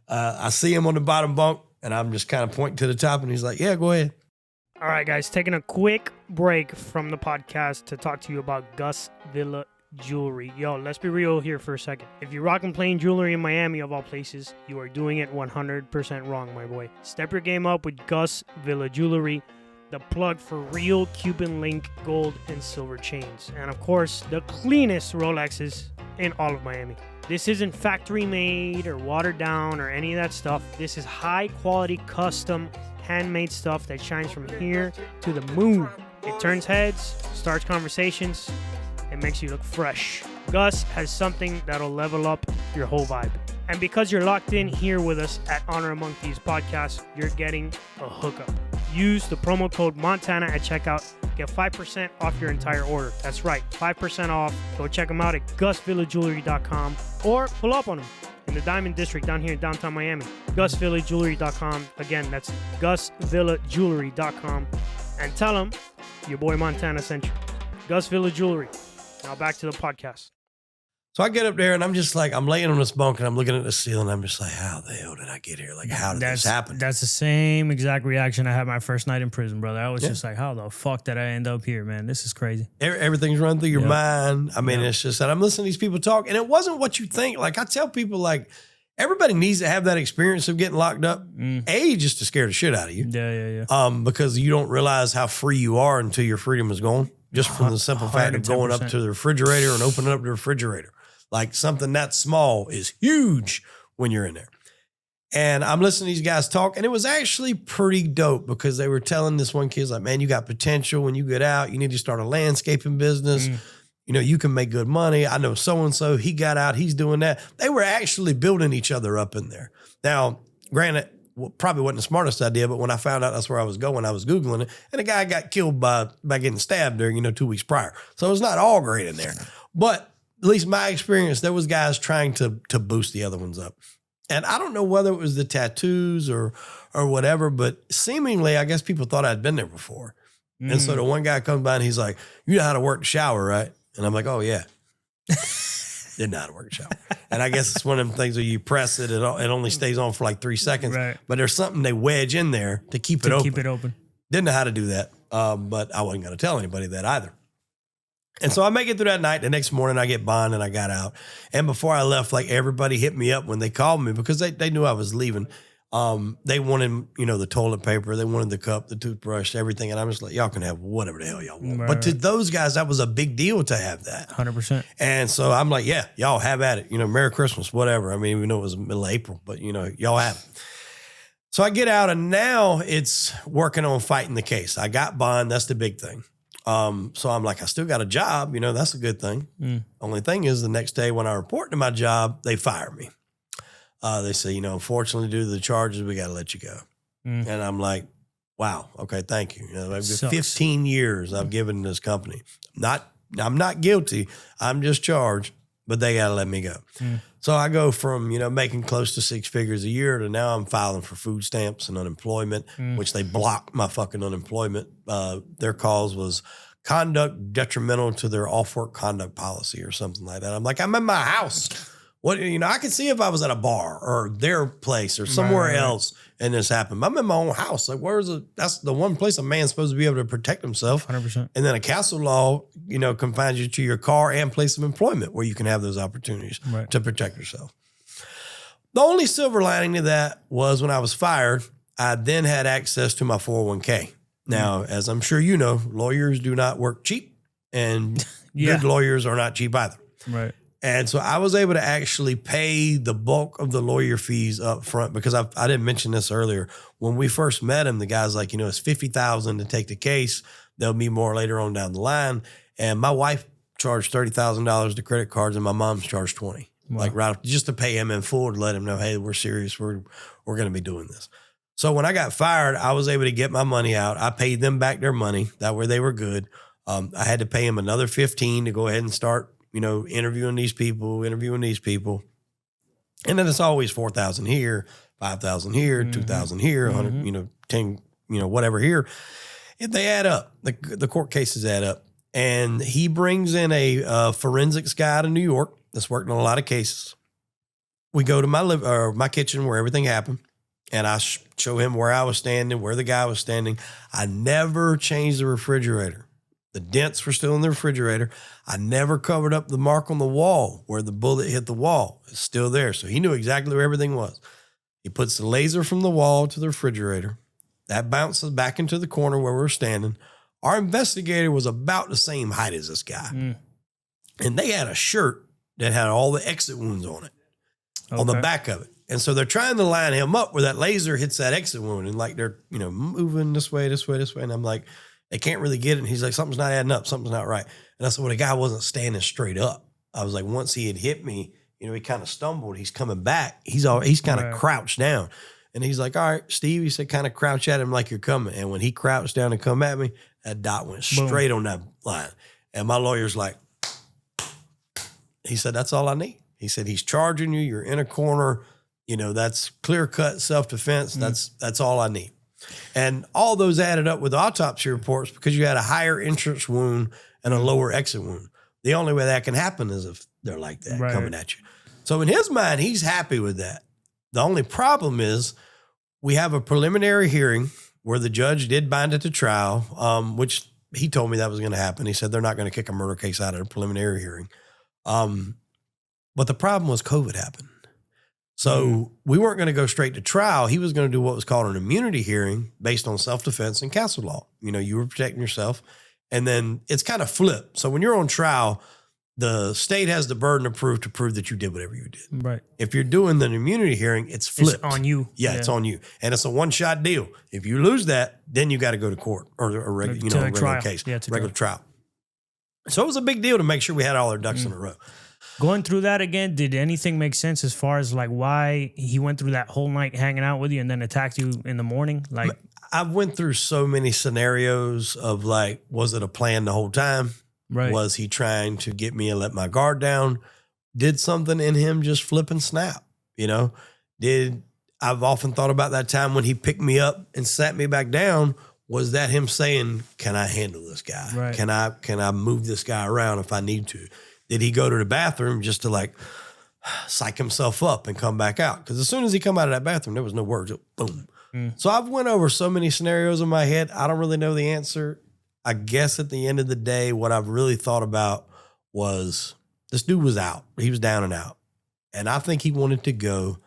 I see him on the bottom bunk and I'm just kind of pointing to the top and he's like, yeah, go ahead. All right, guys, taking a quick break from the podcast to talk to you about Gus Villa Jewelry. Yo, let's be real here for a second. If you're rocking plain jewelry in Miami, of all places, you are doing it 100% wrong, my boy. Step your game up with Gus Villa Jewelry, the plug for real Cuban link gold and silver chains. And of course, the cleanest Rolexes in all of Miami. This isn't factory made or watered down or any of that stuff. This is high quality, custom, handmade stuff that shines from here to the moon. It turns heads, starts conversations, it makes you look fresh. Gus has something that'll level up your whole vibe. And because you're locked in here with us at Honor Among Thieves podcast, you're getting a hookup. Use the promo code Montana at checkout. Get 5% off your entire order. That's right, 5% off. Go check them out at GusVillaJewelry.com or pull up on them in the Diamond District down here in downtown Miami. GusVillaJewelry.com. Again, that's GusVillaJewelry.com. And tell them your boy Montana sent you. Gus Villa Jewelry. Now back to the podcast. So I get up there and I'm just like, I'm laying on this bunk and I'm looking at the ceiling. I'm just like, how the hell did I get here? Like, how did this happen? That's the same exact reaction I had my first night in prison, brother. I was just like, how the fuck did I end up here, man? This is crazy. Everything's running through your mind. I mean, it's just that I'm listening to these people talk and it wasn't what you think. Like I tell people, like, everybody needs to have that experience of getting locked up. Just to scare the shit out of you. Yeah. Because you don't realize how free you are until your freedom is gone. Just from the simple fact of going up to the refrigerator and opening up the refrigerator. Like something that small is huge when you're in there. And I'm listening to these guys talk, and it was actually pretty dope because they were telling this one kid's like, man, you got potential. When you get out, you need to start a landscaping business. You can make good money. I know so-and-so, he got out, he's doing that. They were actually building each other up in there. Now, granted, probably wasn't the smartest idea, but when I found out that's where I was going, I was Googling it, and the guy got killed by getting stabbed there, 2 weeks prior. So it's not all great in there. But at least my experience, there was guys trying to boost the other ones up. And I don't know whether it was the tattoos or whatever, but seemingly, I guess people thought I'd been there before. And so the one guy comes by and he's like, you know how to work the shower, right? And I'm like, oh, yeah. Didn't know how to work the shower. And I guess it's one of them things where you press it, it only stays on for like 3 seconds. Right. But there's something they wedge in there to keep it open. Didn't know how to do that, but I wasn't going to tell anybody that either. And so I make it through that night. The next morning I get bond and I got out. And before I left, like everybody hit me up when they called me because they knew I was leaving. They wanted, the toilet paper. They wanted the cup, the toothbrush, everything. And I'm just like, y'all can have whatever the hell y'all want. Right, but to those guys, that was a big deal to have that. 100%. And so I'm like, yeah, y'all have at it. Merry Christmas, whatever. I mean, we know it was the middle of April, but y'all have it. So I get out and now it's working on fighting the case. I got bond. That's the big thing. So I'm like, I still got a job. That's a good thing. Only thing is the next day when I report to my job, they fire me. They say, unfortunately, due to the charges, we got to let you go. And I'm like, wow. Okay. Thank you. I've got 15 years I've given this company. I'm not guilty. I'm just charged, but they got to let me go. So I go from, making close to 6 figures a year to now I'm filing for food stamps and unemployment, which they blocked my fucking unemployment. Their cause was conduct detrimental to their off-work conduct policy or something like that. I'm like, I'm in my house. What, I could see if I was at a bar or their place or somewhere else and this happened. I'm in my own house. Like, that's the one place a man's supposed to be able to protect himself. 100%. And then a castle law, confines you to your car and place of employment where you can have those opportunities to protect yourself. The only silver lining to that was when I was fired, I then had access to my 401k. Now, as I'm sure you know, lawyers do not work cheap and good lawyers are not cheap either. Right. And so I was able to actually pay the bulk of the lawyer fees up front because I didn't mention this earlier. When we first met him, the guy's like, it's $50,000 to take the case. There'll be more later on down the line. And my wife charged $30,000 to credit cards and my mom's charged $20,000. Wow. Like right just to pay him in full to let him know, hey, we're serious. We're going to be doing this. So when I got fired, I was able to get my money out. I paid them back their money. That way they were good. I had to pay him another $15,000 to go ahead and start interviewing these people. And then it's always 4,000 here, 5,000 here, 2,000 here, 100, 10, whatever here. If they add up, the court cases add up. And he brings in a forensics guy out of New York that's worked on a lot of cases. We go to my kitchen where everything happened. And I show him where I was standing, where the guy was standing. I never changed the refrigerator. The dents were still in the refrigerator. I never covered up the mark on the wall where the bullet hit the wall. It's still there. So he knew exactly where everything was. He puts the laser from the wall to the refrigerator. That bounces back into the corner where we're standing. Our investigator was about the same height as this guy. And they had a shirt that had all the exit wounds on it, on the back of it. And so they're trying to line him up where that laser hits that exit wound. And like they're, moving this way. And I'm like, they can't really get it. And he's like, something's not adding up. Something's not right. And I said, well, the guy wasn't standing straight up. I was like, once he had hit me, he kind of stumbled. He's coming back. He's kind of crouched down. And he's like, all right, Steve, he said, kind of crouch at him like you're coming. And when he crouched down and come at me, that dot went straight on that line. And my lawyer's like, he said, that's all I need. He said, he's charging you. You're in a corner. That's clear cut self-defense. That's all I need. And all those added up with autopsy reports because you had a higher entrance wound and a lower exit wound. The only way that can happen is if they're like that coming at you. So in his mind, he's happy with that. The only problem is we have a preliminary hearing where the judge did bind it to trial, which he told me that was going to happen. He said they're not going to kick a murder case out of a preliminary hearing. But the problem was COVID happened. So we weren't going to go straight to trial. He was going to do what was called an immunity hearing based on self-defense and castle law. You were protecting yourself. And then it's kind of flipped. So when you're on trial, the state has the burden of proof to prove that you did whatever you did. Right. If you're doing the immunity hearing, it's flipped. It's on you. Yeah, it's on you. And it's a one-shot deal. If you lose that, then you got to go to court or a regular case, regular trial. So it was a big deal to make sure we had all our ducks in a row. Going through that again, did anything make sense as far as like why he went through that whole night hanging out with you and then attacked you in the morning? Like, I went through so many scenarios of like, was it a plan the whole time? Right. Was he trying to get me and let my guard down? Did something in him just flip and snap? I've often thought about that time when he picked me up and sat me back down. was that him saying, can I handle this guy? Right. Can I move this guy around if I need to? Did he go to the bathroom just to like psych himself up and come back out? Because as soon as he come out of that bathroom, there was no words. Boom. So I've went over so many scenarios in my head. I don't really know the answer. I guess at the end of the day, what I've really thought about was this dude was out. He was down and out. And I think he wanted to go,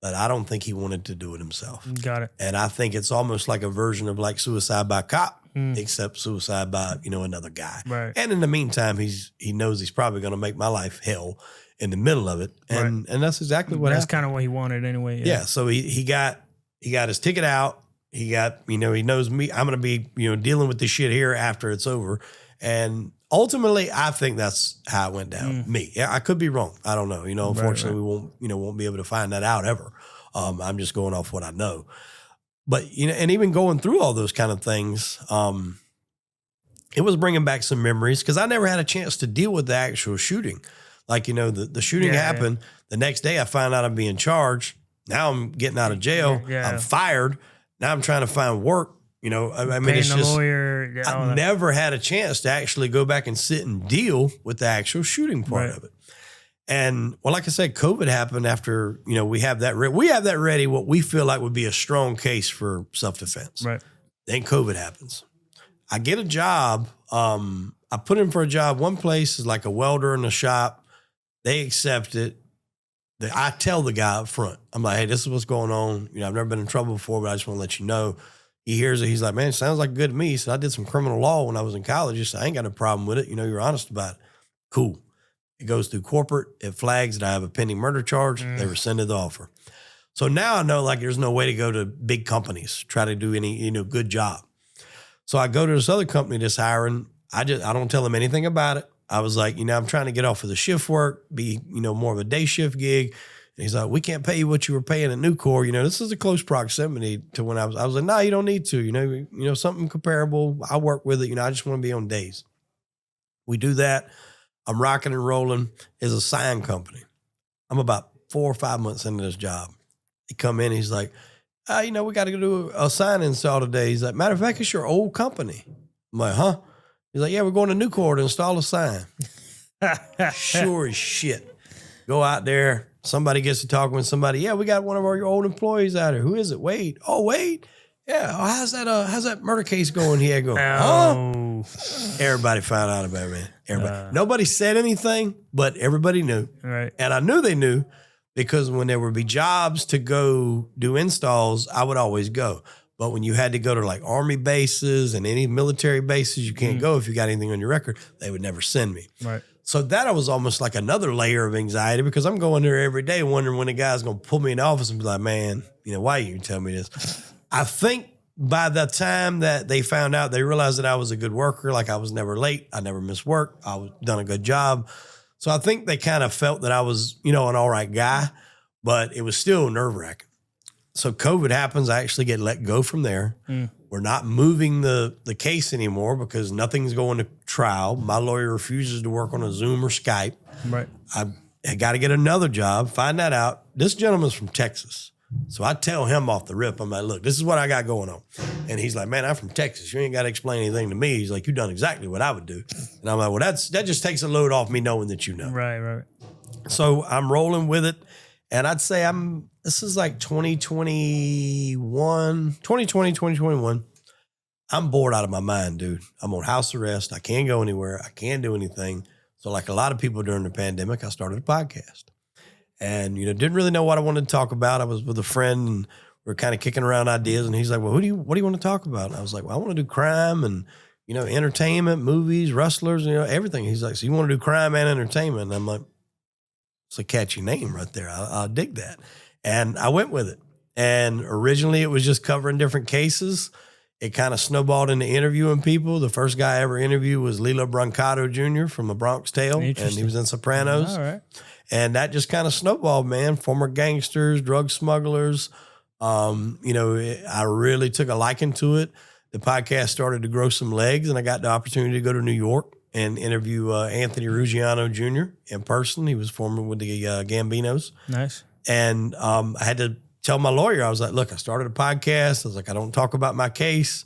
but I don't think he wanted to do it himself. Got it. And I think it's almost like a version of like suicide by cop, except suicide by, another guy. Right. And in the meantime, he knows he's probably going to make my life hell in the middle of it. And that's exactly what happened. That's kind of what he wanted anyway. Yeah. So he got his ticket out. He got, he knows me. I'm going to be, dealing with this shit here after it's over. And ultimately, I think that's how it went down. Me. Yeah, I could be wrong. I don't know. Unfortunately, we won't be able to find that out ever. I'm just going off what I know. But, and even going through all those kind of things, it was bringing back some memories because I never had a chance to deal with the actual shooting. Like, the shooting happened. Yeah. The next day I found out I'm being charged. Now I'm getting out of jail. Yeah. I'm fired. Now I'm trying to find work. I mean, it's just, lawyer, I never had a chance to actually go back and sit and deal with the actual shooting part of it. And well, like I said, COVID happened after, we have that ready, what we feel like would be a strong case for self-defense. Right. Then COVID happens. I get a job. I put in for a job. One place is like a welder in a shop. They accept it. I tell the guy up front, I'm like, hey, this is what's going on. I've never been in trouble before, but I just want to let you know. He hears it. He's like, man, it sounds like good to me. He said, I did some criminal law when I was in college. He said, I ain't got a problem with it. You're honest about it. Cool. It goes through corporate. It flags that I have a pending murder charge. They rescinded the offer. So now I know like there's no way to go to big companies, try to do any, good job. So I go to this other company that's hiring. I don't tell them anything about it. I was like, I'm trying to get off of the shift work, be, more of a day shift gig. And he's like, we can't pay you what you were paying at Nucor. This is a close proximity to when I was like, no, you don't need to, something comparable. I work with it. I just want to be on days. We do that. I'm rocking and rolling. It's a sign company. I'm about 4 or 5 months into this job. He come in, he's like, we got to go do a sign install today. He's like, matter of fact, it's your old company. I'm like, huh? He's like, yeah, we're going to Nucor to install a sign. Sure as shit. Go out there. Somebody gets to talking with somebody. Yeah, we got one of our old employees out here. Who is it? Wade. Oh, Wade. Yeah. Oh, how's that murder case going here? Go, huh? Everybody found out about it, man. Everybody. Nobody said anything, but everybody knew. Right. And I knew they knew because when there would be jobs to go do installs, I would always go. But when you had to go to like army bases and any military bases, you can't go if you got anything on your record, they would never send me. Right. So that was almost like another layer of anxiety because I'm going there every day wondering when the guy's going to pull me in the office and be like, man, why you tell me this? I think by the time that they found out, they realized that I was a good worker. Like I was never late. I never missed work. I was done a good job. So I think they kind of felt that I was, an all right guy, but it was still nerve wracking. So COVID happens. I actually get let go from there. We're not moving the case anymore because nothing's going to trial. My lawyer refuses to work on a Zoom or Skype. Right. I got to get another job, find that out. This gentleman's from Texas. So I tell him off the rip, I'm like, look, this is what I got going on. And he's like, man, I'm from Texas. You ain't got to explain anything to me. He's like, you've done exactly what I would do. And I'm like, well, that just takes a load off me knowing that you know. Right. So I'm rolling with it. And I'd say this is like 2020, 2021. I'm bored out of my mind, dude. I'm on house arrest. I can't go anywhere. I can't do anything. So like a lot of people during the pandemic, I started a podcast. And, didn't really know what I wanted to talk about. I was with a friend and we were kind of kicking around ideas. And he's like, well, what do you want to talk about? And I was like, well, I want to do crime and, entertainment, movies, wrestlers, everything. He's like, so you want to do crime and entertainment? And I'm like, it's a catchy name right there. I'll dig that. And I went with it. And originally it was just covering different cases. It kind of snowballed into interviewing people. The first guy I ever interviewed was Lilo Brancato Jr. from A Bronx Tale. And he was in Sopranos. All right. And that just kind of snowballed, man. Former gangsters, drug smugglers. I really took a liking to it. The podcast started to grow some legs, and I got the opportunity to go to New York and interview Anthony Ruggiano Jr. in person. He was former with the Gambinos. Nice. And I had to tell my lawyer, I was like, look, I started a podcast. I was like, I don't talk about my case.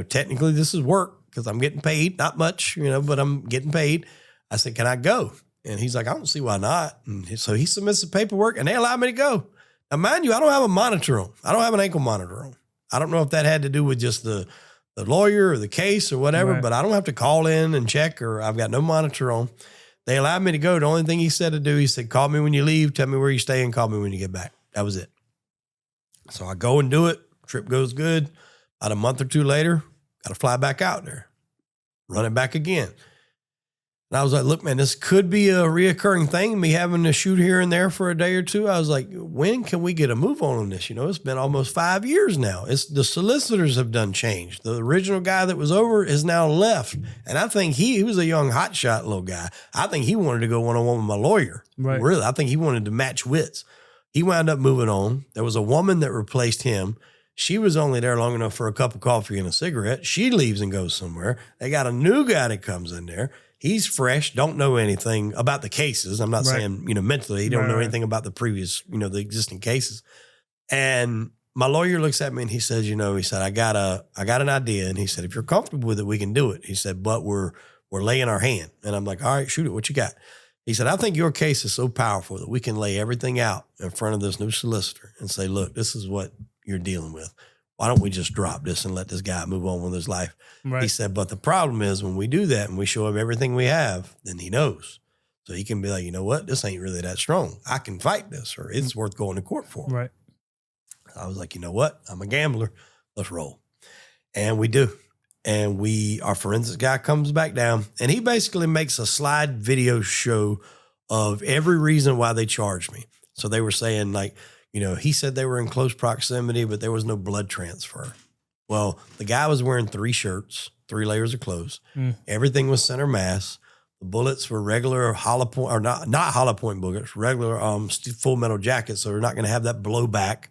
technically this is work because I'm getting paid, not much, but I'm getting paid. I said, can I go? And he's like, I don't see why not. And so he submits the paperwork and they allow me to go. Now, mind you, I don't have a monitor on. I don't have an ankle monitor on. I don't know if that had to do with just the lawyer or the case or whatever, but I don't have to call in and check, or I've got no monitor on. They allowed me to go. The only thing he said to do, he said, call me when you leave, tell me where you stay, and call me when you get back. That was it. So I go and do it. Trip goes good. About a month or two later, got to fly back out there, run it back again. And I was like, look, man, this could be a reoccurring thing, me having to shoot here and there for a day or two. I was like, when can we get a move on this? It's been almost 5 years now. The solicitors have done change. The original guy that was over is now left. And I think he was a young hotshot little guy. I think he wanted to go one-on-one with my lawyer. Right. Really, I think he wanted to match wits. He wound up moving on. There was a woman that replaced him. She was only there long enough for a cup of coffee and a cigarette. She leaves and goes somewhere. They got a new guy that comes in there. He's fresh, don't know anything about the cases. I'm not saying, mentally, he don't know anything about the previous, the existing cases. And my lawyer looks at me and he says, he said, I got an idea. And he said, if you're comfortable with it, we can do it. He said, but we're laying our hand. And I'm like, all right, shoot it. What you got? He said, I think your case is so powerful that we can lay everything out in front of this new solicitor and say, look, this is what you're dealing with. Why don't we just drop this and let this guy move on with his life? Right. He said, but the problem is when we do that and we show him everything we have, then he knows. So he can be like, you know what? This ain't really that strong. I can fight this, or it's worth going to court for. Right. I was like, you know what? I'm a gambler. Let's roll. And we do. And our forensics guy comes back down and he basically makes a slide video show of every reason why they charged me. So they were saying like, he said they were in close proximity, but there was no blood transfer. Well, the guy was wearing 3 shirts, 3 layers of clothes. Everything was center mass. The bullets were regular hollow point, or not hollow point bullets, regular full metal jackets. So they're not going to have that blowback.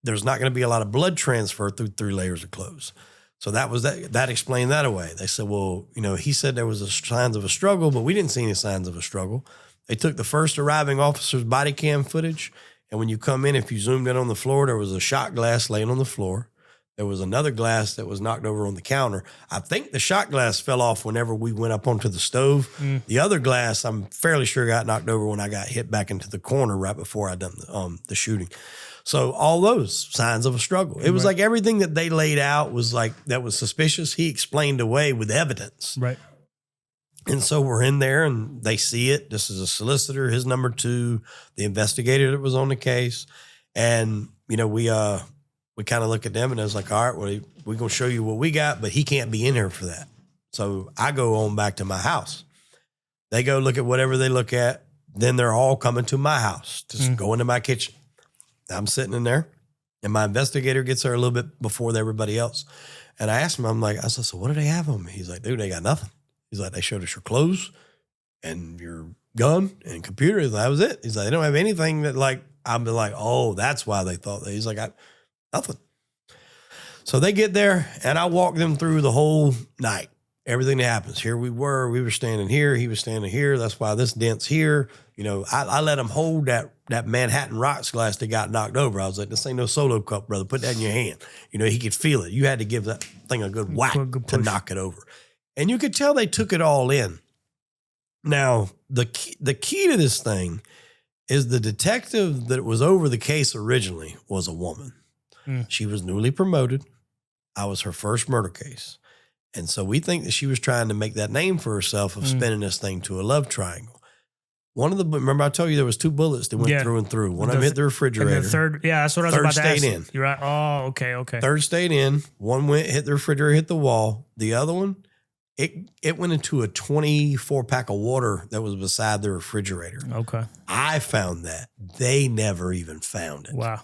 There's not going to be a lot of blood transfer through 3 layers of clothes. So that explained that away. They said, well, he said there was signs of a struggle, but we didn't see any signs of a struggle. They took the first arriving officer's body cam footage, and when you come in, if you zoomed in on the floor, there was a shot glass laying on the floor. There was another glass that was knocked over on the counter. I think the shot glass fell off whenever we went up onto the stove. The other glass, I'm fairly sure got knocked over when I got hit back into the corner right before I done the shooting. So all those signs of a struggle. It was like everything that they laid out was like, that was suspicious. He explained away with evidence. Right. And so we're in there and they see it. This is a solicitor, his number 2, the investigator that was on the case. And, we kind of look at them and I was like, all right, well, we're going to show you what we got, but he can't be in here for that. So I go on back to my house. They go look at whatever they look at. Then they're all coming to my house, just go into my kitchen. I'm sitting in there and my investigator gets there a little bit before everybody else. And I asked him, I said, so what do they have on me? He's like, dude, they got nothing. He's like, they showed us your clothes and your gun and computer. That was it. He's like, they don't have anything that like, I'd be like, oh, that's why they thought that. He's like, nothing. So they get there and I walk them through the whole night. Everything that happens. Here we were standing here. He was standing here. That's why this dent's here. I let him hold that Manhattan rocks glass that got knocked over. I was like, this ain't no solo cup, brother. Put that in your hand. He could feel it. You had to give that thing a good whack to knock it over. And you could tell they took it all in. Now, the key to this thing is the detective that was over the case originally was a woman. She was newly promoted. I was her first murder case. And so we think that she was trying to make that name for herself of spinning this thing to a love triangle. Remember I told you there was 2 bullets that went through and through. One of them hit the refrigerator. And the third, that's what I was about to ask. Third stayed in. You're right. Oh, okay. Third stayed in. One hit the refrigerator, hit the wall. The other one, it went into a 24-pack of water that was beside the refrigerator. Okay. I found that. They never even found it. Wow.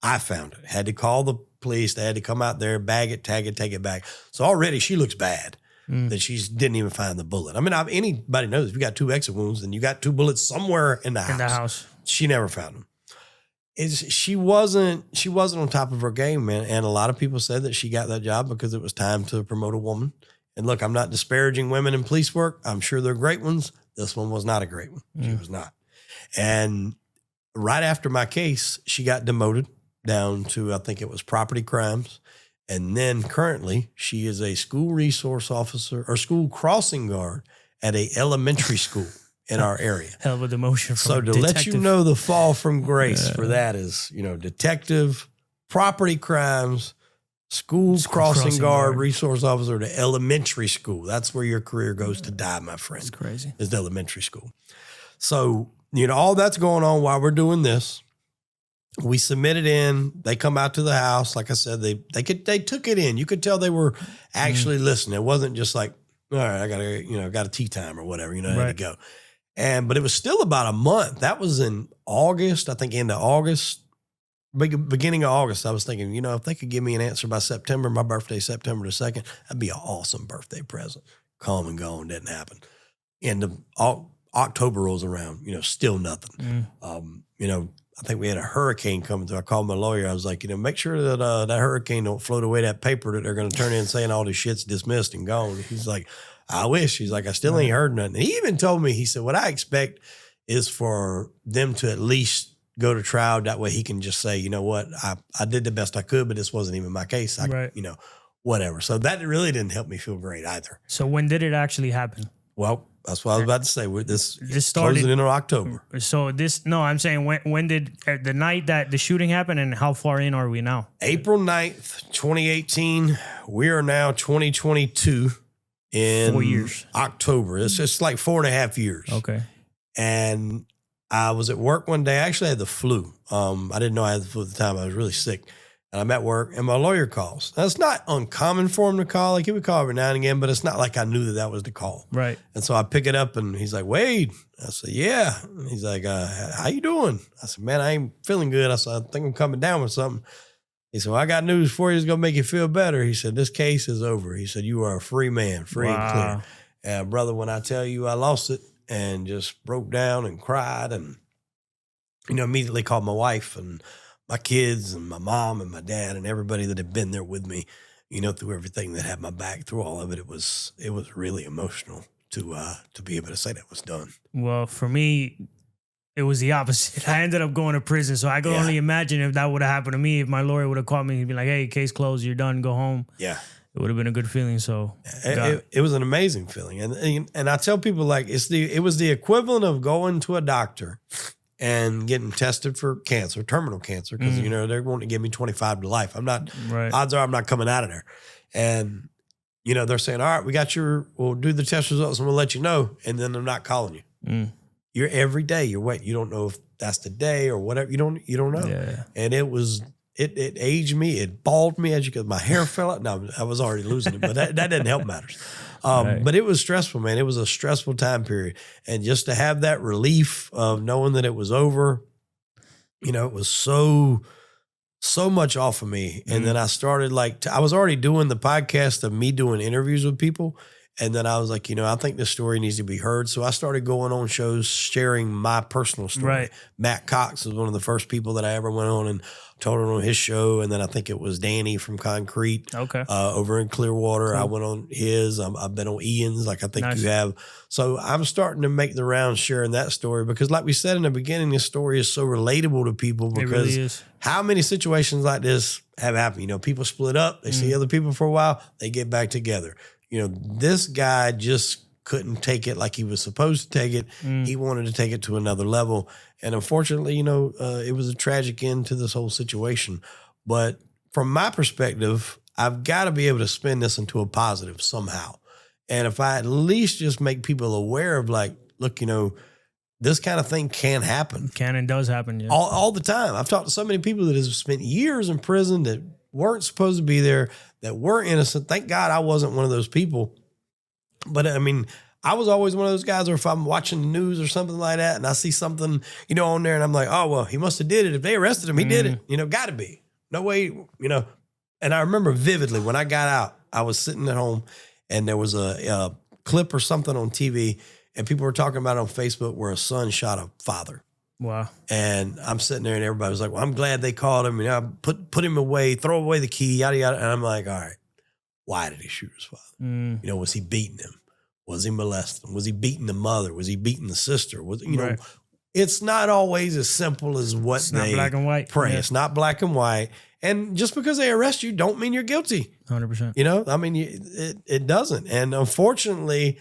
I found it. Had to call the police. They had to come out there, bag it, tag it, take it back. So already she looks bad that she didn't even find the bullet. I mean, anybody knows if you got 2 exit wounds, then you got 2 bullets somewhere in the house. She never found them. She wasn't on top of her game, man. And a lot of people said that she got that job because it was time to promote a woman. And look, I'm not disparaging women in police work. I'm sure they're great ones. This one was not a great one. She was not. And right after my case, she got demoted down to, I think it was property crimes. And then currently she is a school resource officer or school crossing guard at a elementary school in our area. Hell of a demotion from So to detective. let you know the fall from grace for that is, detective, property crimes, school crossing guard, resource officer to elementary school. That's where your career goes to die, my friend. That's crazy. Is the elementary school. So, all that's going on while we're doing this. We submitted in. They come out to the house. Like I said, they took it in. You could tell they were actually listening. It wasn't just like, all right, I got a tea time or whatever, I had to go. But it was still about a month. That was in August, I think into August, beginning of August. I was thinking, if they could give me an answer by September, my birthday, September the 2nd, that'd be an awesome birthday present. Come and gone, didn't happen. And October rolls around, still nothing. I think we had a hurricane coming through. I called my lawyer. I was like, make sure that that hurricane don't float away that paper that they're going to turn in saying all this shit's dismissed and gone. He's like, I wish. He's like, I still ain't heard nothing. And he even told me, he said, what I expect is for them to at least go to trial. That way he can just say, you know what, I did the best I could, but this wasn't even my case. Whatever. So that really didn't help me feel great either. So when did it actually happen? Well, that's what I was about to say. This started closing in October. So I'm saying when did the night that the shooting happened, and how far in are we now? April 9th, 2018. We are now 2022 in 4 years. October. It's just like 4.5 years. Okay. And I was at work one day. I actually had the flu. I didn't know I had the flu at the time. I was really sick. And I'm at work, and my lawyer calls. Now, it's not uncommon for him to call. Like, he would call every now and again, but it's not like I knew that was the call. Right. And so I pick it up, and he's like, Wade. I said, yeah. And he's like, how you doing? I said, man, I ain't feeling good. I said, I think I'm coming down with something. He said, well, I got news for you. It's going to make you feel better. He said, this case is over. He said, you are a free man, free and clear. And brother, when I tell you I lost it and just broke down and cried and, immediately called my wife and my kids and my mom and my dad and everybody that had been there with me, through everything, that had my back through all of it. It was really emotional to be able to say that was done. Well, for me, it was the opposite. I ended up going to prison. So I can only imagine if that would have happened to me, if my lawyer would have called me, he'd be like, hey, case closed, you're done, go home. Yeah. It would have been a good feeling. So it was an amazing feeling. And I tell people, like, it was the equivalent of going to a doctor and getting tested for cancer, terminal cancer, because, they're wanting to give me 25 to life. Odds are I'm not coming out of there. And, they're saying, all right, we'll do the test results and we'll let you know. And then they're not calling you. You're every day, you're waiting. You don't know if that's the day or whatever. You don't know. Yeah. And it aged me. It bald me my hair fell out. No, I was already losing it, but that didn't help matters. But it was stressful, man. It was a stressful time period. And just to have that relief of knowing that it was over, it was so much off of me. And then I started I was already doing the podcast of me doing interviews with people. And then I was like, I think this story needs to be heard. So I started going on shows sharing my personal story. Right. Matt Cox was one of the first people that I ever went on and told it on his show. And then I think it was Danny from Concrete over in Clearwater. Cool. I went on his. I've been on Ian's, like I think you have. So I'm starting to make the rounds sharing that story because, like we said in the beginning, this story is so relatable to people because it really is. How many situations like this have happened? People split up. They see other people for a while. They get back together. This guy just couldn't take it like he was supposed to take it. He wanted to take it to another level. And unfortunately, it was a tragic end to this whole situation. But from my perspective, I've got to be able to spin this into a positive somehow. And if I at least just make people aware of look, this kind of thing can happen. Can and does happen, yeah. All the time. I've talked to so many people that have spent years in prison that weren't supposed to be there, that were innocent. Thank God I wasn't one of those people. But I mean, I was always one of those guys, or if I'm watching the news or something like that and I see something, on there and I'm like, oh, well, he must have did it. If they arrested him, he did it. Got to be. No way, And I remember vividly when I got out, I was sitting at home and there was a clip or something on TV and people were talking about it on Facebook where a son shot a father. Wow. And I'm sitting there and everybody was like, well, I'm glad they called him. Put him away, throw away the key, yada, yada. And I'm like, all right, why did he shoot his father? Was he beating him? Was he molesting him? Was he beating the mother? Was he beating the sister? It's not always as simple as what it's not black and white. Pray. Yeah. It's not black and white. And just because they arrest you don't mean you're guilty. 100%. You know, I mean, it doesn't. And unfortunately,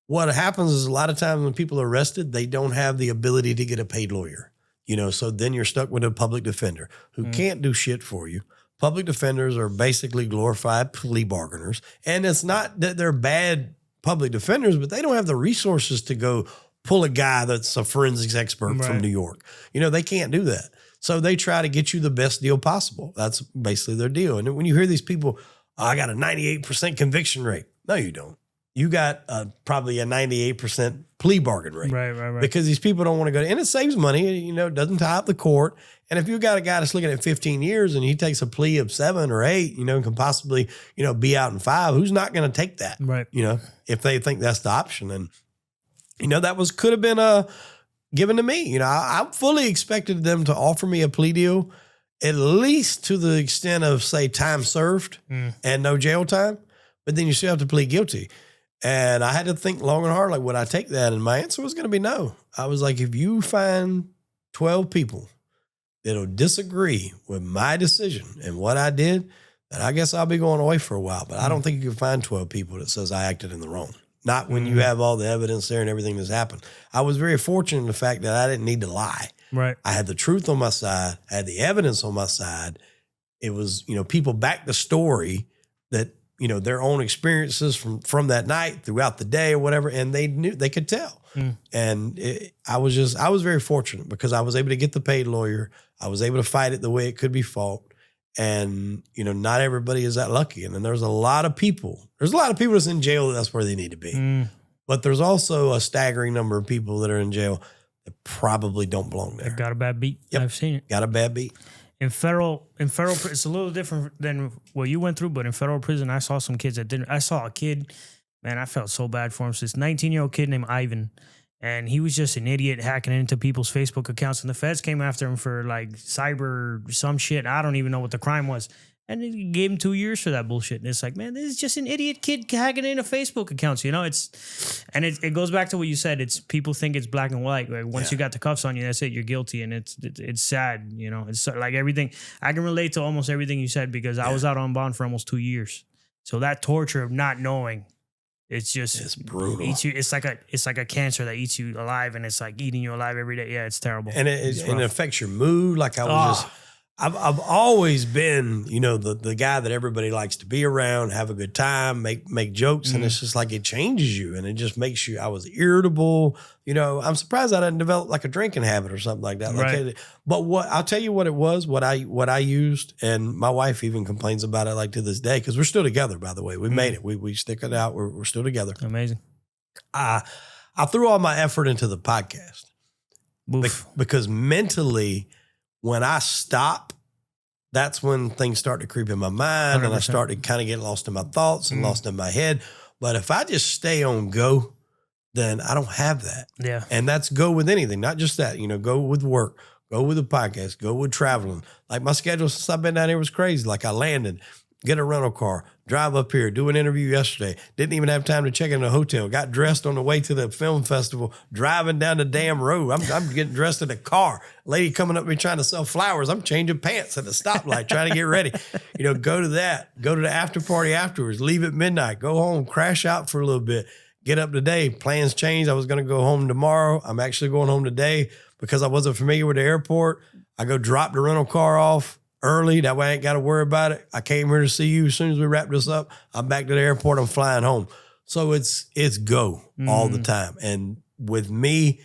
what happens is a lot of times when people are arrested, they don't have the ability to get a paid lawyer. You know, so then you're stuck with a public defender who can't do shit for you. Public defenders are basically glorified plea bargainers. And it's not that they're bad public defenders, but they don't have the resources to go pull a guy that's a forensics expert from New York. You know, they can't do that. So they try to get you the best deal possible. That's basically their deal. And when you hear these people, I got a 98% conviction rate. No, you don't. You got probably a 98% plea bargain rate. Right. Because these people don't want to go. And it saves money. You know, it doesn't tie up the court. And if you've got a guy that's looking at 15 years and he takes a plea of 7 or 8, you know, and can possibly, you know, be out in 5, who's not going to take that? Right. You know, if they think that's the option. And, you know, that could have been given to me. You know, I fully expected them to offer me a plea deal, at least to the extent of, say, time served and no jail time. But then you still have to plead guilty. And I had to think long and hard, like, would I take that? And my answer was going to be no. I was like, if you find 12 people that'll disagree with my decision and what I did, then I guess I'll be going away for a while. But I don't think you can find 12 people that says I acted in the wrong. Not when you have all the evidence there and everything that's happened. I was very fortunate in the fact that I didn't need to lie. Right. I had the truth on my side. I had the evidence on my side. It was, you know, people backed the story that, you know, their own experiences from that night throughout the day or whatever, and they knew, they could tell. And I was very fortunate because I was able to get the paid lawyer. I was able to fight it the way it could be fought. And, you know, not everybody is that lucky. And then there's a lot of people that's in jail that's where they need to be. But there's also a staggering number of people that are in jail that probably don't belong there. They got a bad beat. Yep. I've seen it. Got a bad beat. In federal, it's a little different than what you went through, but in federal prison, I saw some kids that didn't. I saw a kid, man, I felt so bad for him. So this 19-year-old kid named Ivan, and he was just an idiot hacking into people's Facebook accounts, and the feds came after him for like cyber some shit. I don't even know what the crime was. And they gave him 2 years for that bullshit. And it's like, man, this is just an idiot kid hacking into Facebook accounts. You know, it goes back to what you said. It's people think it's black and white. Like once you got the cuffs on you, that's it. You're guilty. And it's sad. You know, it's like everything. I can relate to almost everything you said because I was out on bond for almost 2 years. So that torture of not knowing, it's brutal. It's like a cancer that eats you alive, and it's like eating you alive every day. Yeah, it's terrible. And it affects your mood. Like I've always been, you know, the guy that everybody likes to be around, have a good time, make jokes. And it's just like, it changes you and it just makes you, I was irritable. You know, I'm surprised I didn't develop like a drinking habit or something like that. Right. But I'll tell you what it was, what I used, and my wife even complains about it like to this day, because we're still together, by the way. We made it. We stick it out. We're still together. Amazing. I threw all my effort into the podcast because mentally, when I stop, that's when things start to creep in my mind 100%. And I start to kind of get lost in my thoughts and lost in my head. But if I just stay on go, then I don't have that. Yeah. And that's go with anything, not just that, you know, go with work, go with the podcast, go with traveling. Like my schedule since I've been down here was crazy. Like I landed, get a rental car, drive up here, do an interview yesterday. Didn't even have time to check in a hotel. Got dressed on the way to the film festival, driving down the damn road. I'm getting dressed in the car. Lady coming up to me trying to sell flowers. I'm changing pants at the stoplight, trying to get ready. You know, go to that. Go to the after party afterwards. Leave at midnight. Go home, crash out for a little bit. Get up today. Plans changed. I was going to go home tomorrow. I'm actually going home today because I wasn't familiar with the airport. I go drop the rental car off early. That way I ain't got to worry about it. I came here to see you. As soon as we wrap this up, I'm back to the airport. I'm flying home. So it's go all the time. And with me,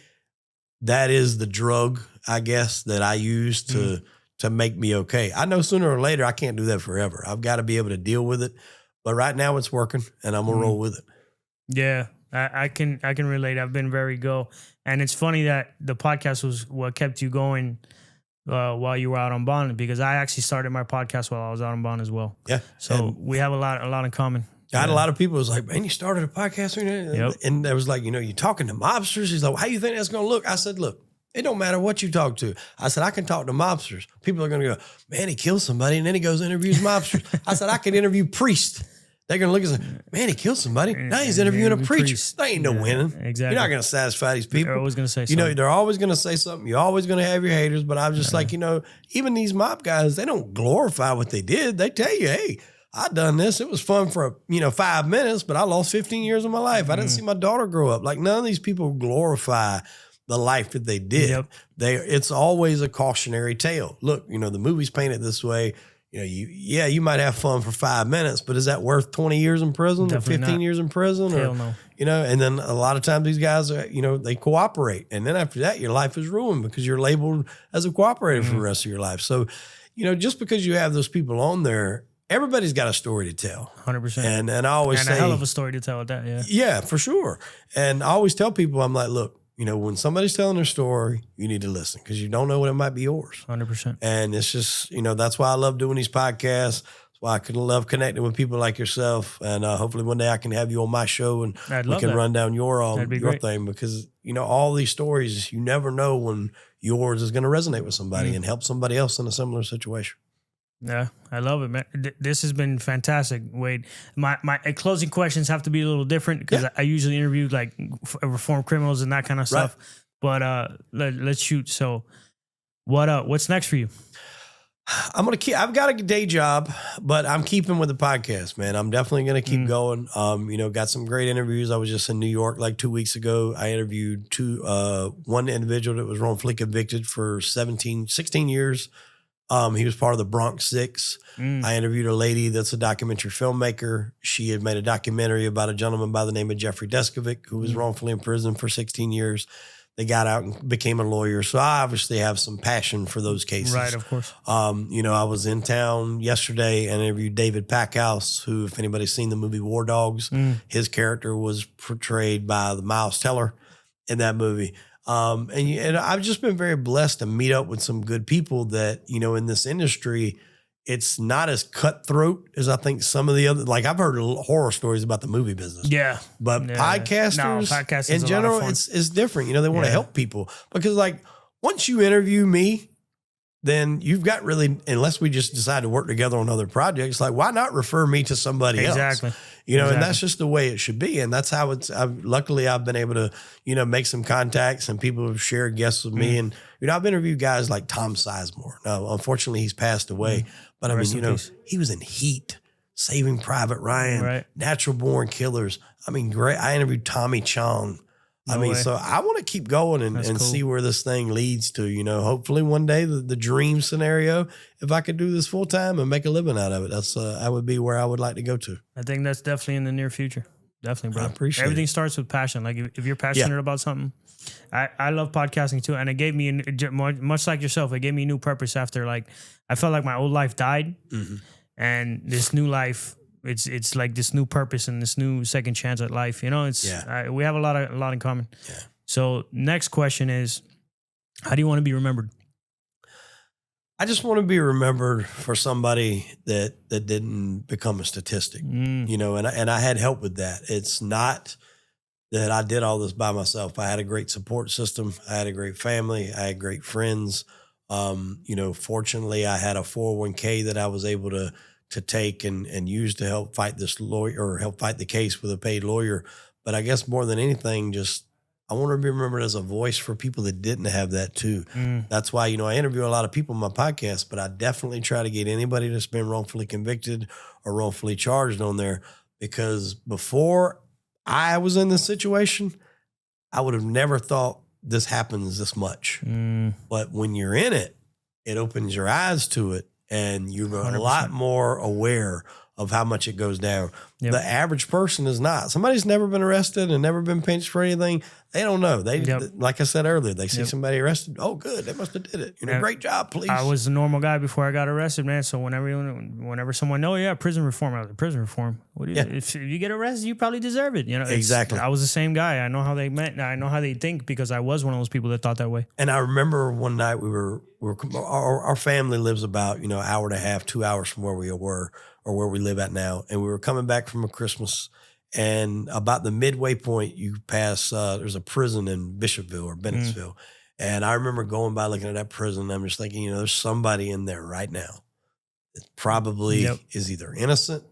that is the drug, I guess, that I use to make me okay. I know sooner or later I can't do that forever. I've got to be able to deal with it. But right now it's working and I'm going to roll with it. Yeah, I can relate. I've been very go. And it's funny that the podcast was what kept you going while you were out on bond, because I actually started my podcast while I was out on bond as well. Yeah. So we have a lot in common. I had a lot of people was like, man, you started a podcast? Yep. And there was like, you know, you talking to mobsters? He's like, well, how you think that's going to look? I said, look, it don't matter what you talk to. I said, I can talk to mobsters. People are going to go, man, he killed somebody. And then he goes and interviews mobsters. I said, I can interview priests. They're going to look and say, man, he killed somebody. Now he's interviewing a preacher. There ain't no winning. Exactly. You're not going to satisfy these people. They're always going to say something. You know, they're always going to say something. You're always going to have your haters. But I'm just like, you know, even these mob guys, they don't glorify what they did. They tell you, hey, I done this. It was fun for, 5 minutes, but I lost 15 years of my life. I didn't see my daughter grow up. Like, none of these people glorify the life that they did. Yep. It's always a cautionary tale. Look, the movie's painted this way. You might have fun for 5 minutes, but is that worth 20 years in prison Definitely or 15 not. years in prison? Hell or, no. And then a lot of times these guys are, they cooperate. And then after that, your life is ruined because you're labeled as a cooperator for the rest of your life. So, just because you have those people on there, everybody's got a story to tell. 100%. And I always say, a hell of a story to tell at that, yeah. Yeah, for sure. And I always tell people, I'm like, look, when somebody's telling their story, you need to listen because you don't know when it might be yours. 100%. And it's just, that's why I love doing these podcasts. That's why I love connecting with people like yourself. And hopefully one day I can have you on my show and we can run down your thing because, all these stories, you never know when yours is going to resonate with somebody and help somebody else in a similar situation. Yeah, I love it, man. This has been fantastic, Wade. My closing questions have to be a little different because I usually interview like reformed criminals and that kind of stuff. But let's shoot. So, what's next for you? I've got a day job, but I'm keeping with the podcast, man. I'm definitely gonna keep going. Got some great interviews. I was just in New York like 2 weeks ago. I interviewed one individual that was wrongfully convicted for 16 years. He was part of the Bronx Six. I interviewed a lady that's a documentary filmmaker. She had made a documentary about a gentleman by the name of Jeffrey Deskovic, who was wrongfully imprisoned for 16 years. They got out and became a lawyer. So I obviously have some passion for those cases. Right, of course. I was in town yesterday and interviewed David Packhouse, who, if anybody's seen the movie War Dogs, his character was portrayed by the Miles Teller in that movie. And I've just been very blessed to meet up with some good people that, in this industry, it's not as cutthroat as I think some of the other, like I've heard horror stories about the movie business. Yeah. But podcasters in general, it's different. They want to help people because like once you interview me, then you've got really, unless we just decide to work together on other projects, like why not refer me to somebody else? And that's just the way it should be. And that's how luckily I've been able to, make some contacts and people have shared guests with me. And, I've interviewed guys like Tom Sizemore. Now, unfortunately, he's passed away, but he was in Heat, Saving Private Ryan, Natural Born Killers. Great. I interviewed Tommy Chong. So I want to keep going and cool. see where this thing leads to, hopefully one day the dream scenario, if I could do this full time and make a living out of it, that would be where I would like to go to. I think that's definitely in the near future. Definitely, bro. I appreciate Everything starts with passion. Like if you're passionate about something, I love podcasting too. And it gave me, much like yourself, it gave me a new purpose after I felt like my old life died and this new life, it's like this new purpose and this new second chance at life. We have a lot in common. Yeah. So next question is, how do you want to be remembered? I just want to be remembered for somebody that didn't become a statistic, and I had help with that. It's not that I did all this by myself. I had a great support system. I had a great family. I had great friends. Fortunately I had a 401k that I was able to take and use to help fight this lawyer or help fight the case with a paid lawyer. But I guess more than anything, I want to be remembered as a voice for people that didn't have that too. That's why, I interview a lot of people on my podcast, but I definitely try to get anybody that's been wrongfully convicted or wrongfully charged on there, because before I was in this situation, I would have never thought this happens this much. But when you're in it, it opens your eyes to it. And you're 100%. A lot more aware of how much it goes down. Yep. The average person is not. Somebody's never been arrested and never been pinched for anything. They don't know. Like I said earlier, they see somebody arrested. Oh, good. They must have did it. Great job, police. I was a normal guy before I got arrested, man. So whenever someone prison reform, I was like, prison reform. What do you? If you get arrested, you probably deserve it. Exactly. I was the same guy. I know how they meant. I know how they think because I was one of those people that thought that way. And I remember one night our family lives about an hour and a half, 2 hours from where we were or where we live at now, and we were coming back from a Christmas. And about the midway point, you pass, there's a prison in Bishopville or Bennettsville. And I remember going by looking at that prison, and I'm just thinking, there's somebody in there right now that probably is either innocent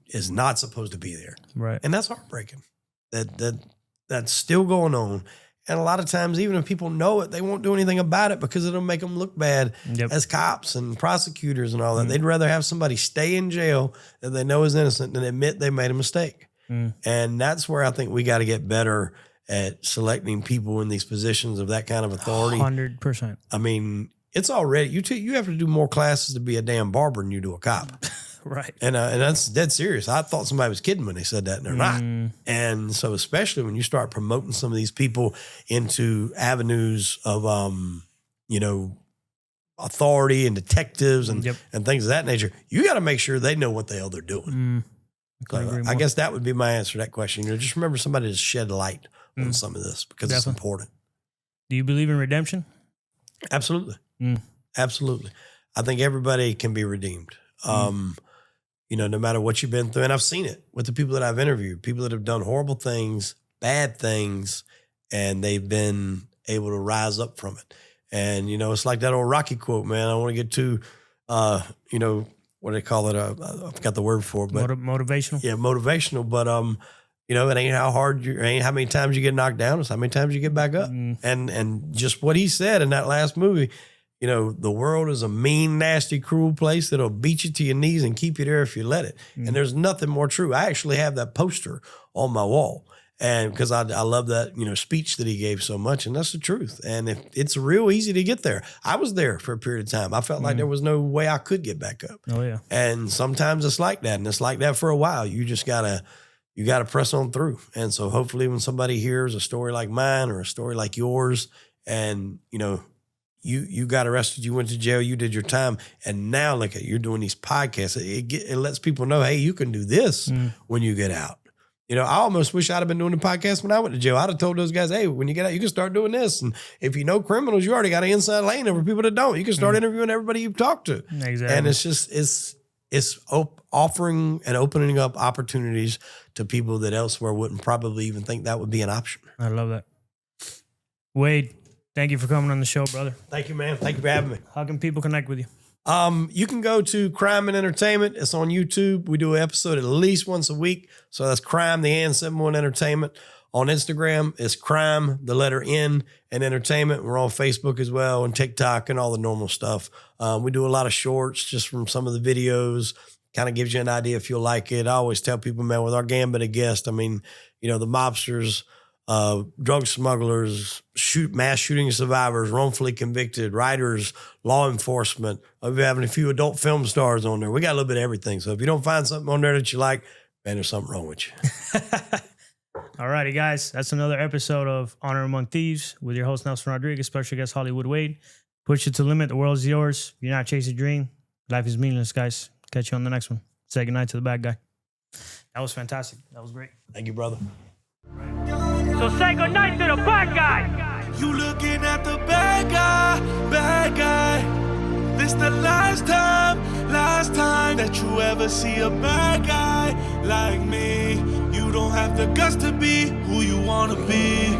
is not supposed to be there. Right. And that's heartbreaking. That's still going on. And a lot of times, even if people know it, they won't do anything about it because it'll make them look bad as cops and prosecutors and all that. They'd rather have somebody stay in jail that they know is innocent than admit they made a mistake. And that's where I think we got to get better at selecting people in these positions of that kind of authority. 100%. I mean, it's already, you have to do more classes to be a damn barber than you do a cop. Right. And that's dead serious. I thought somebody was kidding when they said that, and they're not. And so especially when you start promoting some of these people into avenues of, authority and detectives and things of that nature, you got to make sure they know what the hell they're doing. So I guess that would be my answer to that question. Just remember somebody to shed light on some of this because it's important. Do you believe in redemption? Absolutely. Absolutely. I think everybody can be redeemed. No matter what you've been through. And I've seen it with the people that I've interviewed, people that have done horrible things, bad things, and they've been able to rise up from it. And, it's like that old Rocky quote, man. I don't want to get too, what do they call it? I forgot the word for it, but motivational. Yeah, motivational. But, it ain't how many times you get knocked down. It's how many times you get back up. And just what he said in that last movie, the world is a mean, nasty, cruel place that'll beat you to your knees and keep you there if you let it. And there's nothing more true. I actually have that poster on my wall. And because I love that, speech that he gave so much. And that's the truth. And it's real easy to get there. I was there for a period of time. I felt like there was no way I could get back up. Oh, yeah. And sometimes it's like that. And it's like that for a while. You just gotta press on through. And so hopefully when somebody hears a story like mine or a story like yours and, you got arrested, you went to jail, you did your time, and now look at you're doing these podcasts. It lets people know, hey, you can do this when you get out. I almost wish I'd have been doing the podcast when I went to jail. I'd have told those guys, hey, when you get out, you can start doing this. And if you know criminals, you already got an inside lane over people that don't. You can start interviewing everybody you've talked to. Exactly. And it's just, it's offering and opening up opportunities to people that elsewhere wouldn't probably even think that would be an option. I love that. Wade, thank you for coming on the show, brother. Thank you, man. Thank you for having me. How can people connect with you? You can go to Crime and Entertainment. It's on YouTube. We do an episode at least once a week. So that's Crime, the N, 71 Entertainment. On Instagram, it's Crime, the letter N, and Entertainment. We're on Facebook as well and TikTok and all the normal stuff. We do a lot of shorts just from some of the videos. Kind of gives you an idea if you'll like it. I always tell people, man, with our gambit of guests, the mobsters, drug smugglers, mass shooting survivors, wrongfully convicted, writers, law enforcement. We're having a few adult film stars on there. We got a little bit of everything. So if you don't find something on there that you like, man, there's something wrong with you. All righty, guys. That's another episode of Honor Among Thieves with your host, Nelson Rodriguez, special guest, Hollywood Wade. Push it to the limit. The world is yours. You're not chasing a dream. Life is meaningless, guys. Catch you on the next one. Say goodnight to the bad guy. That was fantastic. That was great. Thank you, brother. So say goodnight to the bad guy. You looking at the bad guy. This the last time that you ever see a bad guy like me. You don't have the guts to be who you wanna be.